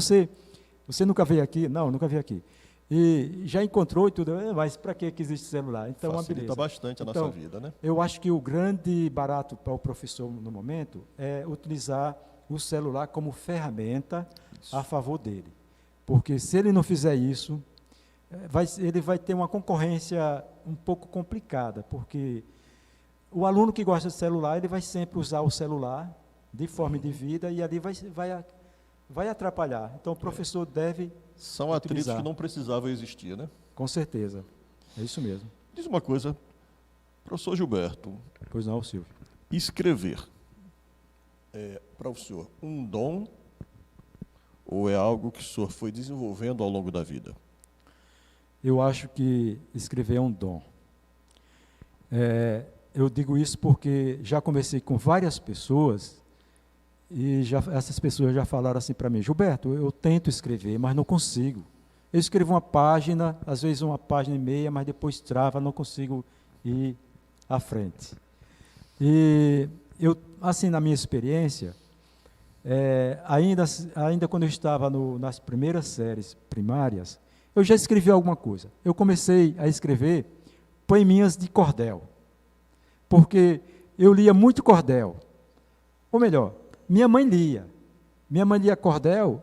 Speaker 2: você nunca veio aqui? Não, nunca veio aqui. E já encontrou e tudo, mas para que existe celular? Então, é uma beleza.
Speaker 1: Facilita bastante a nossa vida, né?
Speaker 2: Eu acho que o grande barato para o professor no momento é utilizar o celular como ferramenta a favor dele. Porque se ele não fizer isso, ele vai ter uma concorrência um pouco complicada, porque o aluno que gosta de celular, ele vai sempre usar o celular de forma indevida e ali vai atrapalhar. Então, o professor deve
Speaker 1: São atritos que não precisavam existir, né?
Speaker 2: Com certeza. É isso mesmo.
Speaker 1: Diz uma coisa, professor Gilberto.
Speaker 2: Pois não, Silvio.
Speaker 1: Escrever para o senhor um dom ou é algo que o senhor foi desenvolvendo ao longo da vida?
Speaker 2: Eu acho que escrever é um dom. Eu digo isso porque já conversei com várias pessoas e essas pessoas já falaram assim para mim: Gilberto, eu tento escrever, mas não consigo. Eu escrevo uma página, às vezes uma página e meia, mas depois trava, não consigo ir à frente. E eu, assim, na minha experiência, ainda quando eu estava nas primeiras séries primárias, eu já escrevi alguma coisa. Eu comecei a escrever poeminhas de cordel, porque eu lia muito cordel. Ou melhor, minha mãe lia. Minha mãe lia cordel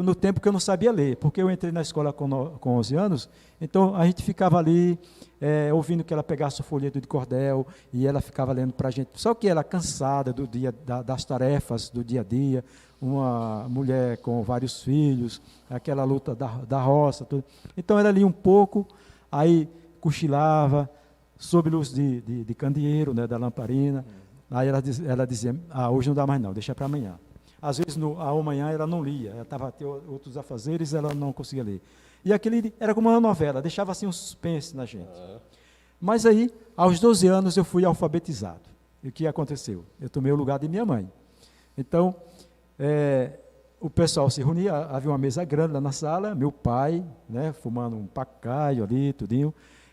Speaker 2: no tempo que eu não sabia ler, porque eu entrei na escola com 11 anos, então a gente ficava ali ouvindo que ela pegasse o folheto de cordel e ela ficava lendo para a gente. Só que ela cansada do dia, das tarefas do dia a dia, uma mulher com vários filhos, aquela luta da roça, tudo. Então ela lia um pouco, aí cochilava, sob luz de candeeiro, né, da lamparina. Aí ela dizia: hoje não dá mais não, deixa para amanhã. Às vezes, amanhã ela não lia, ela estava a ter outros afazeres, ela não conseguia ler. E aquele era como uma novela, deixava assim um suspense na gente. Mas aí, aos 12 anos, eu fui alfabetizado. E o que aconteceu? Eu tomei o lugar de minha mãe. Então, o pessoal se reunia, havia uma mesa grande lá na sala, meu pai, né, fumando um pacaio ali, tudinho,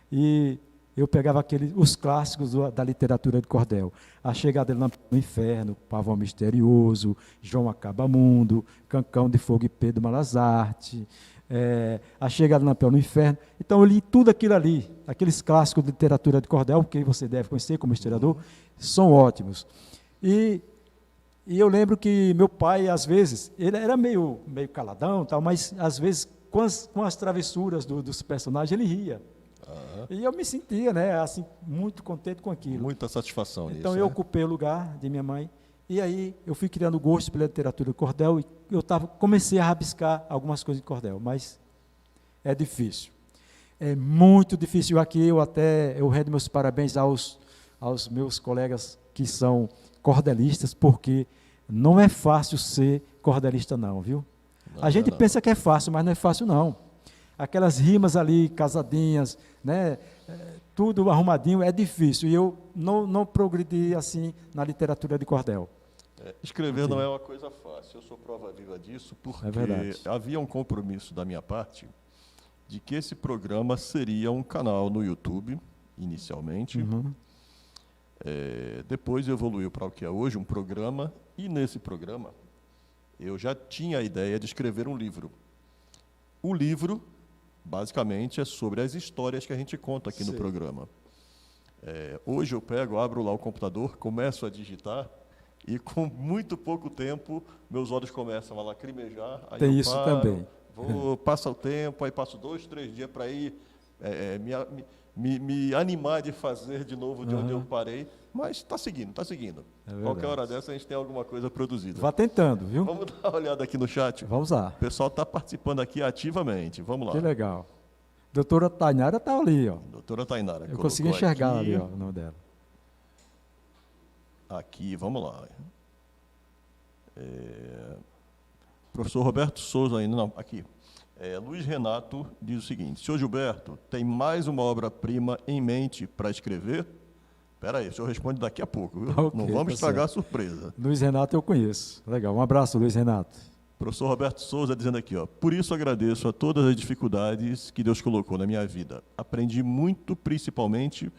Speaker 2: e eu pegava os clássicos da literatura de cordel. A Chegada do Lampião no Inferno, Pavão Misterioso, João Acabamundo, Cancão de Fogo e Pedro Malazarte, A Chegada do Lampião no Inferno. Então eu li tudo aquilo ali, aqueles clássicos de literatura de cordel, que você deve conhecer como historiador, são ótimos. E eu lembro que meu pai, às vezes, ele era meio caladão, tal, mas às vezes com as travessuras dos personagens ele ria. E eu me sentia, né, assim, muito contente com aquilo.
Speaker 1: Muita satisfação nisso.
Speaker 2: Então eu ocupei o lugar de minha mãe e aí eu fui criando gosto pela literatura de cordel e eu comecei a rabiscar algumas coisas de cordel, mas é difícil. É muito difícil. Aqui eu rendo meus parabéns aos meus colegas que são cordelistas, porque não é fácil ser cordelista não, viu? A gente pensa que é fácil, mas não é fácil não. Aquelas rimas ali, casadinhas, né, tudo arrumadinho, é difícil. E eu não progredi assim na literatura de cordel.
Speaker 1: Escrever não é uma coisa fácil, eu sou prova viva disso, porque havia um compromisso da minha parte de que esse programa seria um canal no YouTube, inicialmente. Depois evoluiu para o que é hoje um programa, e nesse programa eu já tinha a ideia de escrever um livro. O livro, basicamente, é sobre as histórias que a gente conta aqui no programa. Hoje eu pego, abro lá o computador, começo a digitar, e com muito pouco tempo, meus olhos começam a lacrimejar. Aí
Speaker 2: Tem
Speaker 1: eu
Speaker 2: isso
Speaker 1: paro,
Speaker 2: também.
Speaker 1: passa o tempo, aí passo 2, 3 dias para ir me animar de fazer de novo de onde eu parei. Mas está seguindo, está seguindo. Qualquer hora dessa a gente tem alguma coisa produzida.
Speaker 2: Vá tentando, viu?
Speaker 1: Vamos dar uma olhada aqui no chat.
Speaker 2: Vamos lá.
Speaker 1: O pessoal está participando aqui ativamente. Vamos lá.
Speaker 2: Que legal. Doutora Tainara está ali, ó.
Speaker 1: Doutora Tainara.
Speaker 2: Eu consegui enxergar
Speaker 1: aqui,
Speaker 2: ali, ó, o nome dela.
Speaker 1: Aqui, vamos lá. Professor Roberto Souza ainda, não, aqui. Luiz Renato diz o seguinte: senhor Gilberto, tem mais uma obra-prima em mente para escrever? Espera aí, o senhor responde daqui a pouco, viu?
Speaker 2: Okay,
Speaker 1: não vamos
Speaker 2: tá
Speaker 1: estragar
Speaker 2: certo.
Speaker 1: a surpresa.
Speaker 2: Luiz Renato eu conheço. Legal, um abraço, Luiz Renato.
Speaker 1: Professor Roberto Souza dizendo aqui, ó: por isso agradeço a todas as dificuldades que Deus colocou na minha vida. Aprendi muito, principalmente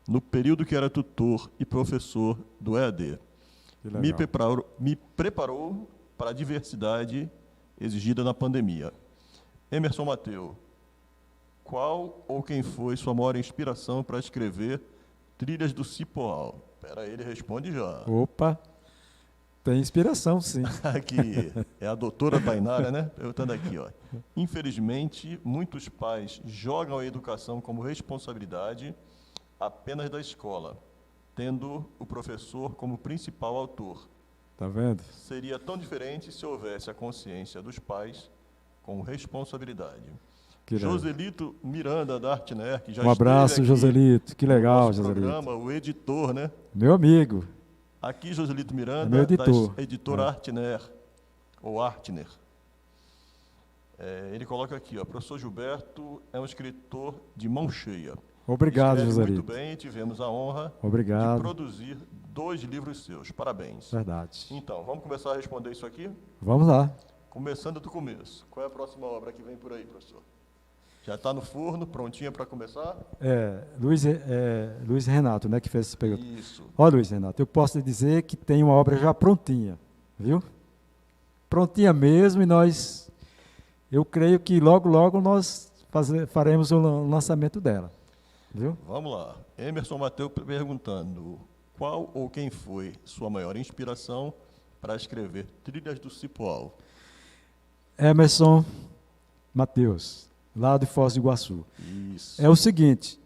Speaker 1: no período que era tutor e professor do EAD. Me preparou para a diversidade exigida na pandemia. Emerson Mateu, qual ou quem foi sua maior inspiração para escrever Trilhas do Cipoal? Espera aí, ele responde já.
Speaker 2: Opa, tem inspiração, sim.
Speaker 1: Aqui, é a doutora Tainara, né? Perguntando aqui, ó. Infelizmente, muitos pais jogam a educação como responsabilidade apenas da escola, tendo o professor como principal autor.
Speaker 2: Tá vendo?
Speaker 1: Seria tão diferente se houvesse a consciência dos pais com responsabilidade. Joselito Miranda, da Artner, que já
Speaker 2: um abraço,
Speaker 1: esteve aqui
Speaker 2: Joselito. Que legal,
Speaker 1: no
Speaker 2: Joselito.
Speaker 1: programa, o editor, né?
Speaker 2: Meu amigo.
Speaker 1: Aqui, Joselito Miranda,
Speaker 2: meu editor.
Speaker 1: da editora Artner, ou Artner. Ele coloca aqui, ó: professor Gilberto é um escritor de mão cheia.
Speaker 2: Obrigado,
Speaker 1: Escreve
Speaker 2: Joselito.
Speaker 1: muito bem, tivemos a honra
Speaker 2: Obrigado.
Speaker 1: de produzir 2 livros seus. Parabéns.
Speaker 2: Verdade.
Speaker 1: Então, vamos começar a responder isso aqui?
Speaker 2: Vamos lá.
Speaker 1: Começando do começo. Qual é a próxima obra que vem por aí, professor? Já está no forno, prontinha para começar?
Speaker 2: Luiz Renato, né, que fez essa pergunta.
Speaker 1: Isso.
Speaker 2: Olha, Luiz Renato, eu posso lhe dizer que tem uma obra já prontinha, viu? Prontinha mesmo, e eu creio que logo nós faremos o lançamento dela, viu?
Speaker 1: Vamos lá. Emerson Mateu perguntando: qual ou quem foi sua maior inspiração para escrever Trilhas do Cipoal?
Speaker 2: Emerson Mateus, lá de Foz do Iguaçu.
Speaker 1: Isso.
Speaker 2: É o seguinte,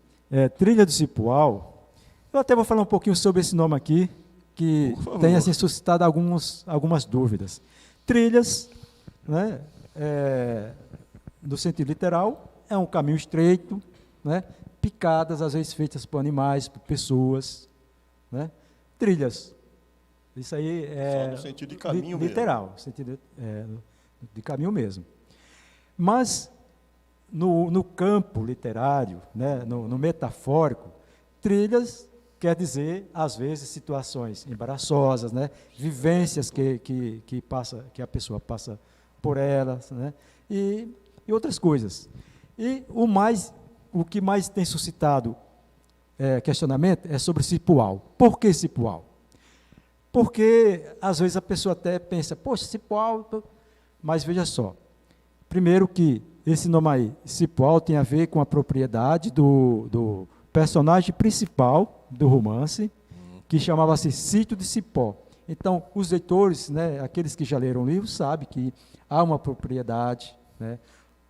Speaker 2: Trilha do Cipoal, eu até vou falar um pouquinho sobre esse nome aqui, que tem assim, suscitado algumas dúvidas. Trilhas, né, no sentido literal, é um caminho estreito, né, picadas, às vezes feitas por animais, por pessoas, né? Trilhas. Isso aí é
Speaker 1: só no sentido de caminho
Speaker 2: literal,
Speaker 1: mesmo.
Speaker 2: Sentido de caminho mesmo. Mas no campo literário, né, no metafórico, trilhas quer dizer, às vezes, situações embaraçosas, né, vivências que a pessoa passa por elas, né, e outras coisas. E o que mais tem suscitado questionamento é sobre Cipoal. Por que Cipoal? Porque, às vezes, a pessoa até pensa, poxa, Cipoal... Mas veja só, primeiro que esse nome aí, Cipoal, tem a ver com a propriedade do personagem principal do romance, que chamava-se Sítio de Cipó. Então, os leitores, né, aqueles que já leram o livro, sabem que há uma propriedade, né,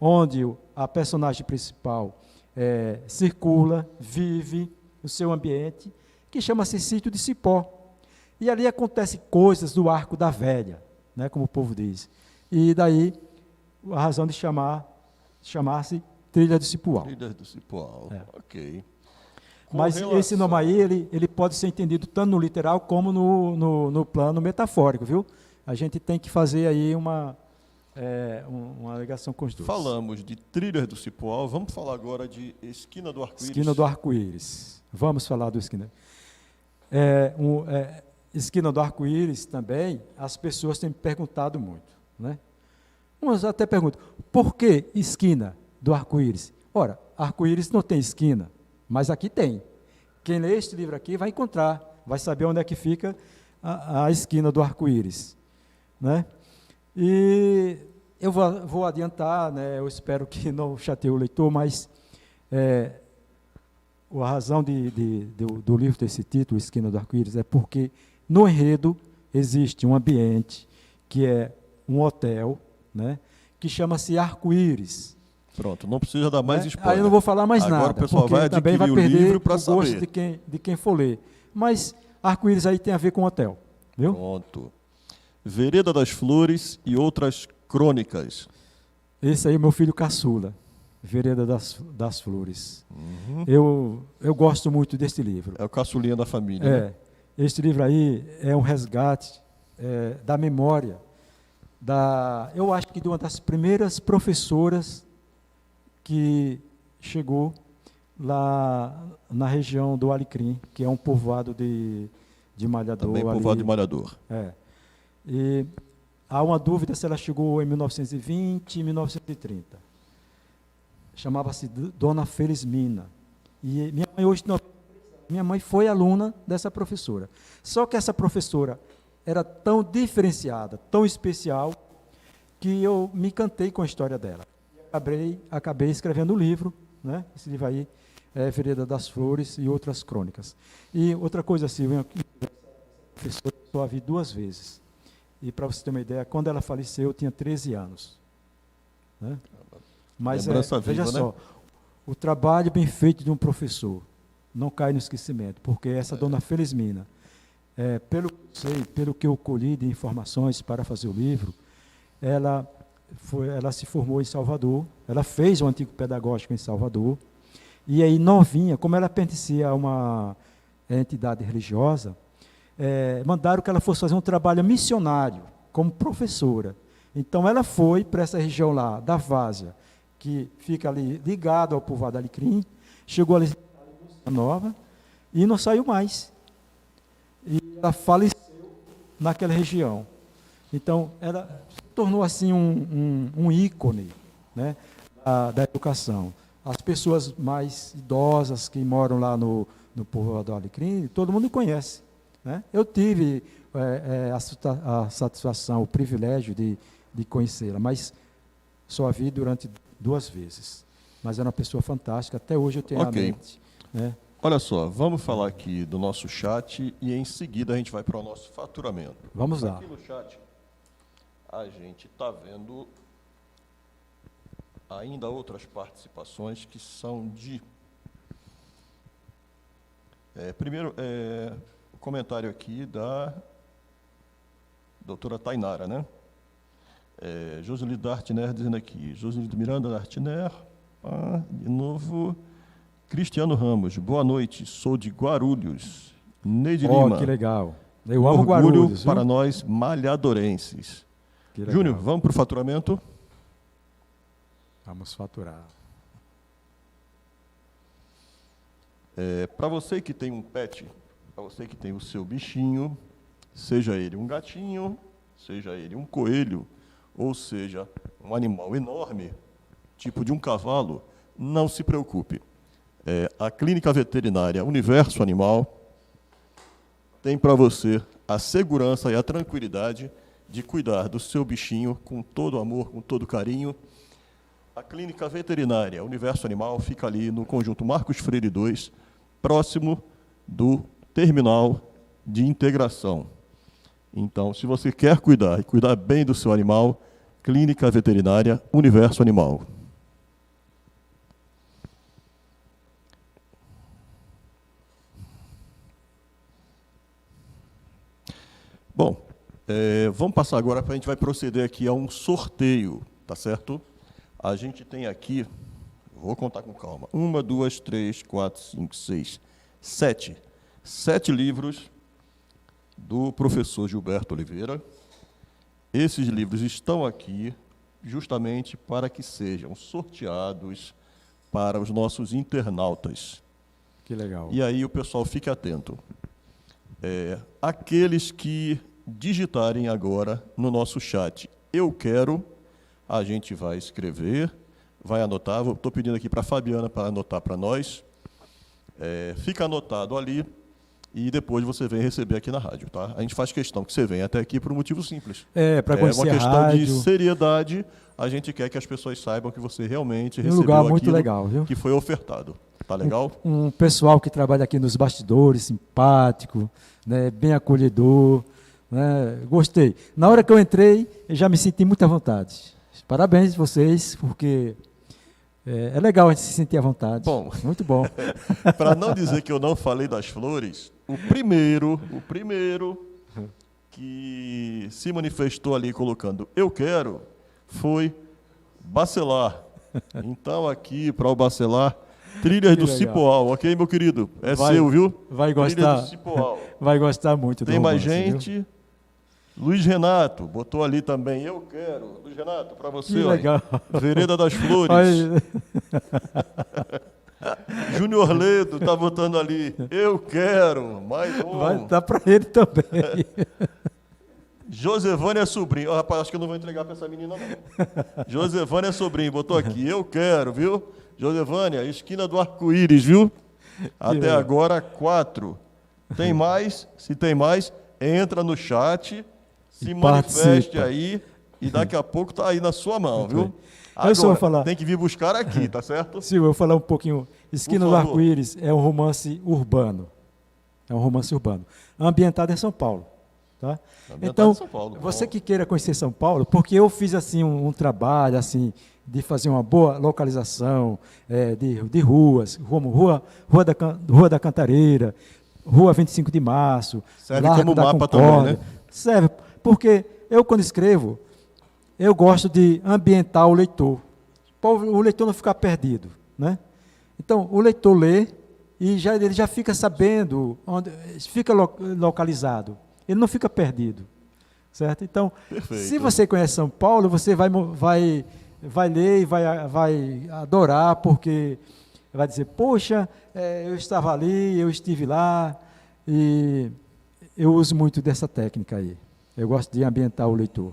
Speaker 2: onde a personagem principal circula, vive no seu ambiente, que chama-se Sítio de Cipó. E ali acontecem coisas do arco da velha, né, como o povo diz. E daí a razão de chamar-se Trilha do Cipoal.
Speaker 1: Trilhas do Cipoal, ok.
Speaker 2: Mas esse nome aí, ele pode ser entendido tanto no literal como no plano metafórico, viu? A gente tem que fazer aí uma ligação com os dois.
Speaker 1: Falamos de Trilhas do Cipoal, vamos falar agora de Esquina do Arco-Íris.
Speaker 2: Esquina do Arco-Íris. Vamos falar do Esquina. Esquina do Arco-Íris também, as pessoas têm me perguntado muito, né? Umas até perguntam, por que esquina do arco-íris? Ora, arco-íris não tem esquina, mas aqui tem. Quem lê este livro aqui vai encontrar vai saber onde é que fica a esquina do arco-íris, né? E eu vou adiantar, né? Eu espero que não chateie o leitor, mas a razão do livro ter esse título, Esquina do Arco-Íris, é porque no enredo existe um ambiente que é um hotel, né? Que chama-se Arco-Íris.
Speaker 1: Pronto, não precisa dar mais spoiler.
Speaker 2: Aí eu não vou falar mais nada.
Speaker 1: Agora o pessoal vai
Speaker 2: também vai
Speaker 1: adquirir o
Speaker 2: perder
Speaker 1: livro para
Speaker 2: o gosto
Speaker 1: saber.
Speaker 2: de quem for ler. Mas Arco-Íris aí tem a ver com hotel, viu?
Speaker 1: Pronto. Vereda das Flores e Outras Crônicas.
Speaker 2: Esse aí é meu filho caçula, Vereda das Flores. Eu gosto muito deste livro.
Speaker 1: É o caçulinha da família. Né?
Speaker 2: Este livro aí é um resgate da memória eu acho que de uma das primeiras professoras que chegou lá na região do Alecrim, que é um povoado de Malhador.
Speaker 1: Também povoado de Malhador.
Speaker 2: E há uma dúvida se ela chegou em 1920 e 1930. Chamava-se Dona Felizmina. E minha mãe foi aluna dessa professora. Só que essa professora era tão diferenciada, tão especial, que eu me encantei com a história dela. Acabei escrevendo um livro, né? Esse livro aí é Vereda das Flores e Outras Crônicas. E outra coisa, Silvia, eu só a vi 2 vezes. E para você ter uma ideia, quando ela faleceu, eu tinha 13 anos. Né? Mas veja só, o trabalho bem feito de um professor não cai no esquecimento, porque essa Dona Felizmina, pelo que eu colhi de informações para fazer o livro, ela se formou em Salvador, ela fez o antigo pedagógico em Salvador, e aí novinha, como ela pertencia a uma entidade religiosa, mandaram que ela fosse fazer um trabalho missionário, como professora. Então ela foi para essa região lá, da Várzea, que fica ali ligado ao povoado Alecrim, chegou ali Nova e não saiu mais. E ela faleceu naquela região. Então, ela se tornou assim um ícone, né, da educação. As pessoas mais idosas que moram lá no povoado do Alecrim, todo mundo conhece. Né? Eu tive a satisfação, o privilégio de conhecê-la, mas só a vi durante 2 vezes. Mas era uma pessoa fantástica, até hoje eu tenho a mente. Né?
Speaker 1: Olha só, vamos falar aqui do nosso chat e em seguida a gente vai para o nosso faturamento.
Speaker 2: Vamos lá.
Speaker 1: Aqui no chat a gente está vendo ainda outras participações que são de... primeiro, o comentário aqui da doutora Tainara, né? Joselito da Artner dizendo aqui, Joselito Miranda da Artner, de novo... Cristiano Ramos, boa noite, sou de Guarulhos. Neide Lima.
Speaker 2: Que legal. Eu amo Guarulhos.
Speaker 1: Para nós, malhadorenses. Júnior, vamos para o faturamento?
Speaker 2: Vamos faturar.
Speaker 1: Para você que tem um pet, para você que tem o seu bichinho, seja ele um gatinho, seja ele um coelho, ou seja, um animal enorme, tipo de um cavalo, não se preocupe. A Clínica Veterinária Universo Animal tem para você a segurança e a tranquilidade de cuidar do seu bichinho com todo amor, com todo carinho. A Clínica Veterinária Universo Animal fica ali no Conjunto Marcos Freire 2, próximo do Terminal de Integração. Então, se você quer cuidar e cuidar bem do seu animal, Clínica Veterinária Universo Animal. Bom, vamos passar agora para a gente vai proceder aqui a um sorteio, tá certo? A gente tem aqui, vou contar com calma, 1, 2, 3, 4, 5, 6, 7. 7 livros do professor Gilberto Oliveira. Esses livros estão aqui justamente para que sejam sorteados para os nossos internautas.
Speaker 2: Que legal.
Speaker 1: E aí o pessoal fique atento. Aqueles que digitarem agora no nosso chat, eu quero, a gente vai escrever, vai anotar, estou pedindo aqui para a Fabiana para anotar para nós, fica anotado ali, e depois você vem receber aqui na rádio, tá? A gente faz questão que você venha até aqui por um motivo simples.
Speaker 2: Para conhecer
Speaker 1: uma questão
Speaker 2: a rádio.
Speaker 1: de seriedade. A gente quer que as pessoas saibam que você realmente recebeu
Speaker 2: Um lugar muito
Speaker 1: aquilo
Speaker 2: legal, viu?
Speaker 1: que foi ofertado. Tá legal?
Speaker 2: Um pessoal que trabalha aqui nos bastidores, simpático, né, bem acolhedor. Né, gostei. Na hora que eu entrei, eu já me senti muito à vontade. Parabéns a vocês, porque é legal a gente se sentir à vontade.
Speaker 1: Bom,
Speaker 2: muito bom.
Speaker 1: Para não dizer que eu não falei das flores, o primeiro que se manifestou ali colocando "eu quero" foi Bacelar. Então aqui para o Bacelar, Trilhas do Cipoal, ok, meu querido? Seu, viu?
Speaker 2: Vai gostar.
Speaker 1: Trilhas do Cipoal.
Speaker 2: Vai gostar muito.
Speaker 1: Tem
Speaker 2: do
Speaker 1: mais
Speaker 2: romance,
Speaker 1: gente.
Speaker 2: Viu?
Speaker 1: Luiz Renato botou ali também "eu quero". Luiz Renato, para você,
Speaker 2: que legal.
Speaker 1: Vereda das Flores. Júnior Ledo está botando ali "eu quero", mais um.
Speaker 2: Vai dar para ele também.
Speaker 1: Josevânia Sobrinho. Rapaz, acho que eu não vou entregar para essa menina, não. Josevânia Sobrinho botou aqui "eu quero", viu? Josevânia, esquina do Arco-Íris, viu? Até agora, 4. Tem mais? Se tem mais, entra no chat, se manifeste aí, e daqui a pouco tá aí na sua mão, viu? Agora, tem que vir buscar aqui, tá certo?
Speaker 2: Sim, eu vou falar um pouquinho. Esquina do Arco-Íris é um romance urbano. É um romance urbano. Ambientado em São Paulo. Tá? Então,
Speaker 1: São Paulo.
Speaker 2: Você que queira conhecer São Paulo, porque eu fiz assim um trabalho assim de fazer uma boa localização de ruas, como Rua da Cantareira, Rua 25 de Março,
Speaker 1: serve
Speaker 2: Largo
Speaker 1: como
Speaker 2: da
Speaker 1: mapa
Speaker 2: Concórdia.
Speaker 1: também, né?
Speaker 2: Serve, porque eu quando escrevo, eu gosto de ambientar o leitor, para o leitor não ficar perdido, né? Então, o leitor lê e ele já fica sabendo, fica localizado. Ele não fica perdido, certo? Então,
Speaker 1: perfeito.
Speaker 2: Se você conhece São Paulo, você vai ler e vai adorar, porque vai dizer, poxa, eu estava ali, eu estive lá, e eu uso muito dessa técnica aí. Eu gosto de ambientar o leitor.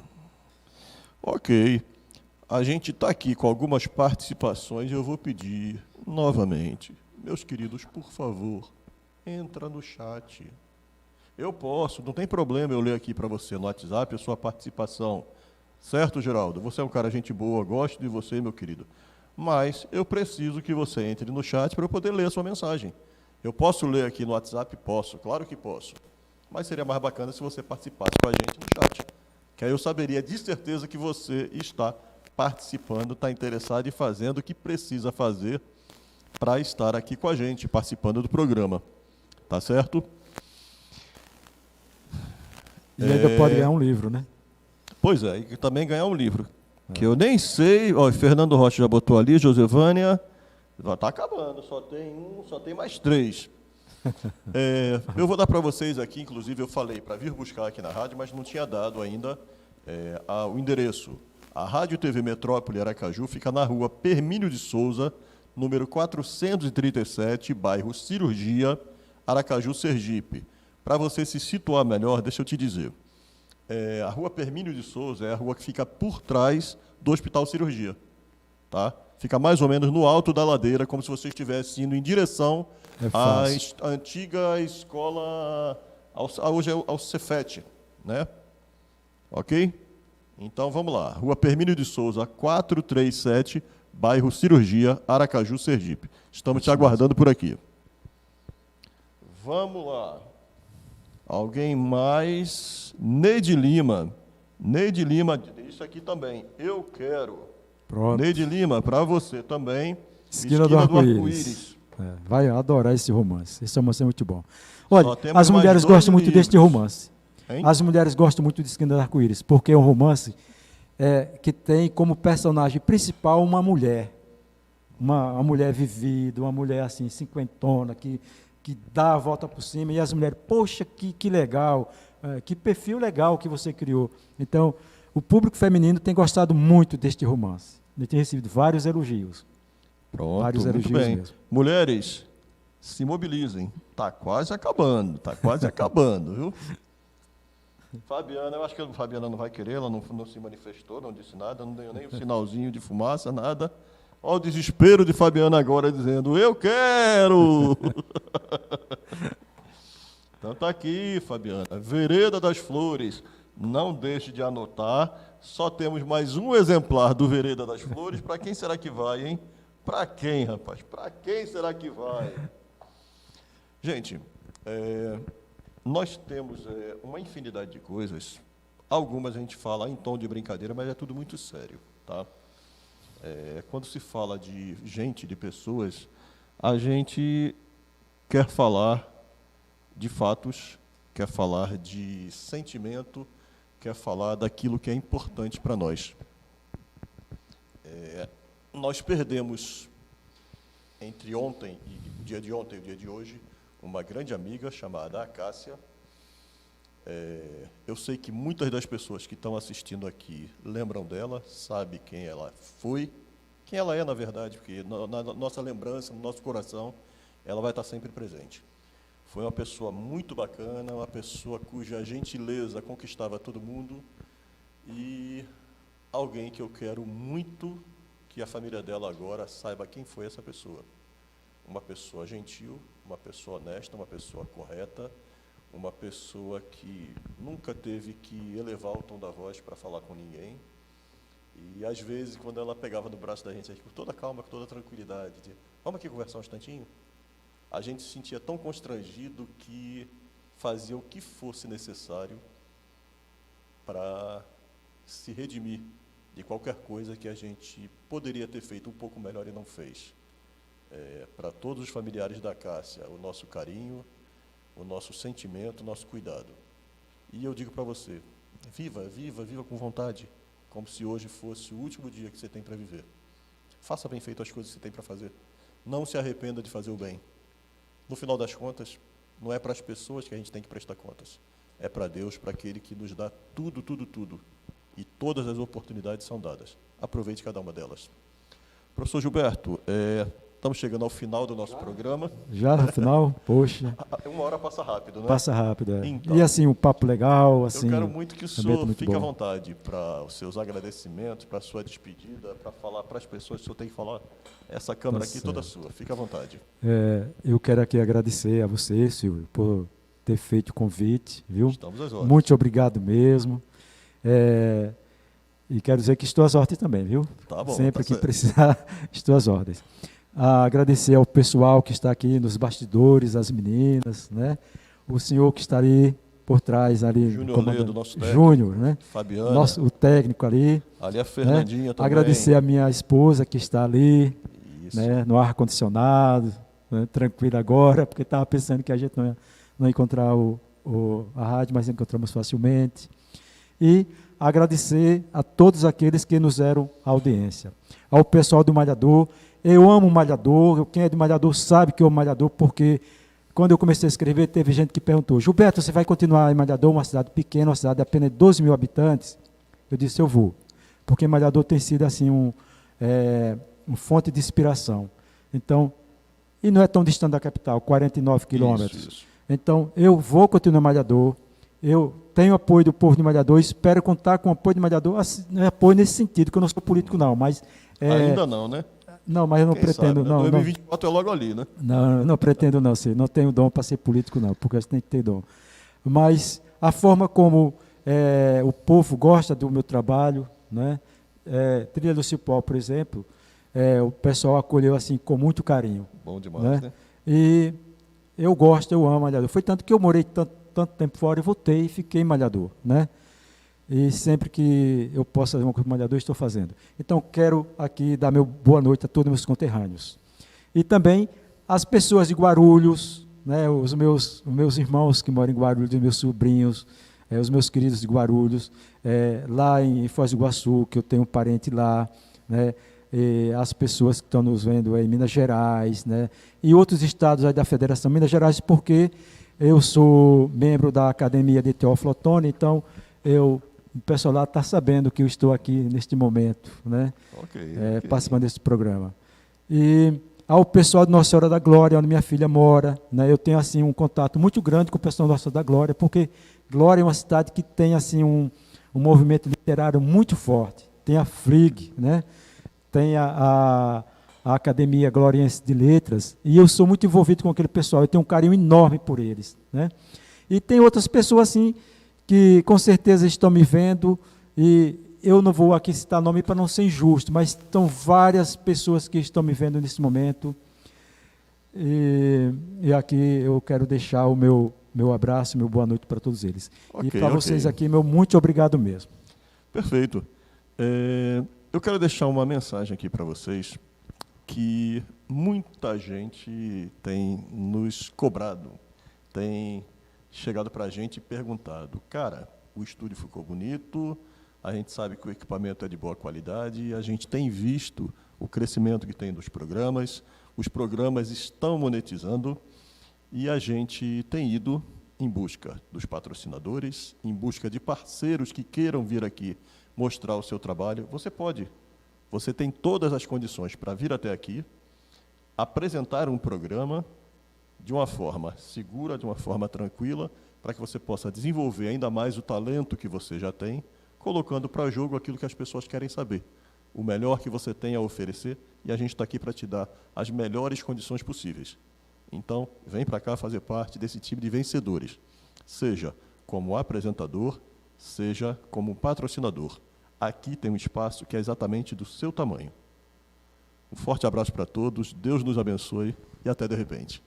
Speaker 1: Ok. A gente está aqui com algumas participações e eu vou pedir novamente, meus queridos, por favor, entra no chat. Eu posso, não tem problema eu ler aqui para você no WhatsApp a sua participação. Certo, Geraldo? Você é um cara gente boa, gosto de você, meu querido. Mas eu preciso que você entre no chat para eu poder ler a sua mensagem. Eu posso ler aqui no WhatsApp? Posso, claro que posso. Mas seria mais bacana se você participasse com a gente no chat. Que aí eu saberia de certeza que você está participando, está interessado e fazendo o que precisa fazer para estar aqui com a gente, participando do programa. Tá certo?
Speaker 2: E ainda pode ganhar um livro, né?
Speaker 1: Pois é, e também ganhar um livro. Que eu nem sei. Ó, Fernando Rocha já botou ali, Josevânia. Está acabando, só tem mais 3. Eu vou dar para vocês aqui, inclusive eu falei para vir buscar aqui na rádio, mas não tinha dado ainda o endereço. A Rádio TV Metrópole Aracaju fica na rua Permínio de Souza, número 437, bairro Cirurgia, Aracaju, Sergipe. Para você se situar melhor, deixa eu te dizer. A rua Permínio de Souza é a rua que fica por trás do Hospital Cirurgia. Tá? Fica mais ou menos no alto da ladeira, como se você estivesse indo em direção à antiga escola, hoje é ao Cefet, né? Ok? Então, vamos lá. Rua Permínio de Souza, 437, bairro Cirurgia, Aracaju, Sergipe. Estamos te aguardando por aqui. Vamos lá. Alguém mais? Neide Lima. Neide Lima, isso aqui também. Eu quero.
Speaker 2: Pronto.
Speaker 1: Neide Lima, para você também.
Speaker 2: Esquina do Arco-Íris. Vai adorar esse romance. Esse romance é muito bom. Olha, as mulheres gostam muito deste romance. Hein? As mulheres gostam muito de Esquina do Arco-Íris, porque é um romance que tem como personagem principal uma mulher. Uma mulher vivida, uma mulher assim, cinquentona, que dá a volta por cima, e as mulheres, poxa, que legal, que perfil legal que você criou. Então, o público feminino tem gostado muito deste romance. Ele tem recebido vários elogios.
Speaker 1: Pronto,
Speaker 2: vários
Speaker 1: muito
Speaker 2: elogios
Speaker 1: bem.
Speaker 2: Mesmo.
Speaker 1: Mulheres, se mobilizem. Está quase acabando, viu? Fabiana, eu acho que a Fabiana não vai querer, ela não se manifestou, não disse nada, não deu nem um sinalzinho de fumaça, nada. Olha o desespero de Fabiana agora dizendo, eu quero! Então tá aqui, Fabiana. Vereda das Flores. Não deixe de anotar. Só temos mais um exemplar do Vereda das Flores. Para quem será que vai, hein? Para quem, rapaz? Para quem será que vai? Gente, nós temos uma infinidade de coisas. Algumas a gente fala em tom de brincadeira, mas é tudo muito sério, tá? Quando se fala de gente, de pessoas, a gente quer falar de fatos, quer falar de sentimento, quer falar daquilo que é importante para nós. Nós perdemos, entre ontem e o dia de ontem e o dia de hoje, uma grande amiga chamada Acácia. Eu sei que muitas das pessoas que estão assistindo aqui lembram dela, sabem quem ela foi, quem ela é, na verdade, porque na nossa lembrança, no nosso coração, ela vai estar sempre presente. Foi uma pessoa muito bacana, uma pessoa cuja gentileza conquistava todo mundo e alguém que eu quero muito que a família dela agora saiba quem foi essa pessoa. Uma pessoa gentil, uma pessoa honesta, uma pessoa correta, uma pessoa que nunca teve que elevar o tom da voz para falar com ninguém. E, às vezes, quando ela pegava no braço da gente, com toda calma, com toda tranquilidade, dizia, vamos aqui conversar um instantinho? A gente se sentia tão constrangido que fazia o que fosse necessário para se redimir de qualquer coisa que a gente poderia ter feito um pouco melhor e não fez. Para todos os familiares da Cássia, o nosso carinho, o nosso sentimento, o nosso cuidado. E eu digo para você, viva, viva, viva com vontade, como se hoje fosse o último dia que você tem para viver. Faça bem feito as coisas que você tem para fazer. Não se arrependa de fazer o bem. No final das contas, não é para as pessoas que a gente tem que prestar contas. É para Deus, para aquele que nos dá tudo, tudo, tudo. E todas as oportunidades são dadas. Aproveite cada uma delas. Professor Gilberto, estamos chegando ao final do nosso programa.
Speaker 2: Já no final? Poxa.
Speaker 1: Uma hora passa rápido, né?
Speaker 2: Passa rápido,
Speaker 1: Então,
Speaker 2: e assim, um papo legal, assim.
Speaker 1: Eu quero muito que o senhor fique
Speaker 2: bom.
Speaker 1: à vontade para os seus agradecimentos, para a sua despedida, para falar para as pessoas que o senhor tem que falar. Essa câmera aqui toda sua. Fique à vontade.
Speaker 2: Eu quero aqui agradecer a você, Silvio, por ter feito o convite, viu?
Speaker 1: Estamos às ordens.
Speaker 2: Muito obrigado mesmo. E quero dizer que estou às ordens também, viu?
Speaker 1: Tá bom,
Speaker 2: sempre
Speaker 1: tá
Speaker 2: que
Speaker 1: certo.
Speaker 2: precisar, estou às ordens. Agradecer ao pessoal que está aqui nos bastidores, as meninas, né? O senhor que está ali por trás, ali,
Speaker 1: Júnior Ledo, nosso técnico.
Speaker 2: Júnior, né?
Speaker 1: Fabiana.
Speaker 2: O técnico ali.
Speaker 1: Ali a Fernandinha,
Speaker 2: né?
Speaker 1: também.
Speaker 2: Agradecer a minha esposa que está ali,
Speaker 1: Isso.
Speaker 2: né? No ar-condicionado, né? Tranquila agora, porque estava pensando que a gente não ia encontrar a rádio, mas encontramos facilmente. E agradecer a todos aqueles que nos deram audiência. Ao pessoal do Malhador, eu amo o Malhador, quem é do Malhador sabe que eu amo o Malhador, porque quando eu comecei a escrever, teve gente que perguntou, Gilberto, você vai continuar em Malhador, uma cidade pequena, uma cidade de apenas 12 mil habitantes? Eu disse, eu vou, porque Malhador tem sido assim uma fonte de inspiração. Então, e não é tão distante da capital, 49 quilômetros.
Speaker 1: Isso.
Speaker 2: Então, eu vou continuar em Malhador, eu tenho apoio do povo de Malhador, espero contar com o apoio de Malhador, assim, não é apoio nesse sentido, que eu não sou político não, mas...
Speaker 1: Ainda não, né?
Speaker 2: Não, mas eu não
Speaker 1: Quem
Speaker 2: pretendo...
Speaker 1: sabe, né?
Speaker 2: Não,
Speaker 1: 2024 é logo ali, né?
Speaker 2: não pretendo não ser, não tenho dom para ser político não, porque você tem que ter dom. Mas a forma como o povo gosta do meu trabalho, né? Trilha do Cipó, por exemplo, o pessoal acolheu assim com muito carinho.
Speaker 1: Bom demais, né?
Speaker 2: E eu gosto, eu amo Malhador. Foi tanto que eu morei tanto tempo fora e voltei e fiquei em Malhador, né? E sempre que eu posso fazer uma coisa em Malhador, estou fazendo. Então, quero aqui dar meu boa noite a todos os meus conterrâneos. E também as pessoas de Guarulhos, né, os meus irmãos que moram em Guarulhos, os meus sobrinhos, os meus queridos de Guarulhos, lá em Foz do Iguaçu, que eu tenho um parente lá, né, as pessoas que estão nos vendo em Minas Gerais, né, e outros estados aí da Federação Minas Gerais, porque eu sou membro da Academia de Teófilo Otoni, então o pessoal lá está sabendo que eu estou aqui neste momento, né?
Speaker 1: Okay.
Speaker 2: Participando desse programa. E ao pessoal de Nossa Senhora da Glória, onde minha filha mora, né? Eu tenho assim um contato muito grande com o pessoal de Nossa Senhora da Glória, porque Glória é uma cidade que tem assim um movimento literário muito forte. Tem a FLIG, né? Tem a Academia Gloriense de Letras, e eu sou muito envolvido com aquele pessoal, eu tenho um carinho enorme por eles, né? E tem outras pessoas assim que com certeza estão me vendo, e eu não vou aqui citar nome para não ser injusto, mas estão várias pessoas que estão me vendo nesse momento. E aqui eu quero deixar o meu abraço, meu boa noite para todos eles.
Speaker 1: Ok,
Speaker 2: e para
Speaker 1: ok.
Speaker 2: vocês aqui, meu muito obrigado mesmo.
Speaker 1: Perfeito. Eu quero deixar uma mensagem aqui para vocês, que muita gente tem nos cobrado, tem chegado para a gente e perguntado: cara, o estúdio ficou bonito, a gente sabe que o equipamento é de boa qualidade, a gente tem visto o crescimento que tem dos programas, os programas estão monetizando, e a gente tem ido em busca dos patrocinadores, em busca de parceiros que queiram vir aqui mostrar o seu trabalho. Você tem todas as condições para vir até aqui, apresentar um programa de uma forma segura, de uma forma tranquila, para que você possa desenvolver ainda mais o talento que você já tem, colocando para jogo aquilo que as pessoas querem saber, o melhor que você tem a oferecer, e a gente está aqui para te dar as melhores condições possíveis. Então, vem para cá fazer parte desse time de vencedores, seja como apresentador, seja como patrocinador. Aqui tem um espaço que é exatamente do seu tamanho. Um forte abraço para todos, Deus nos abençoe e até de repente.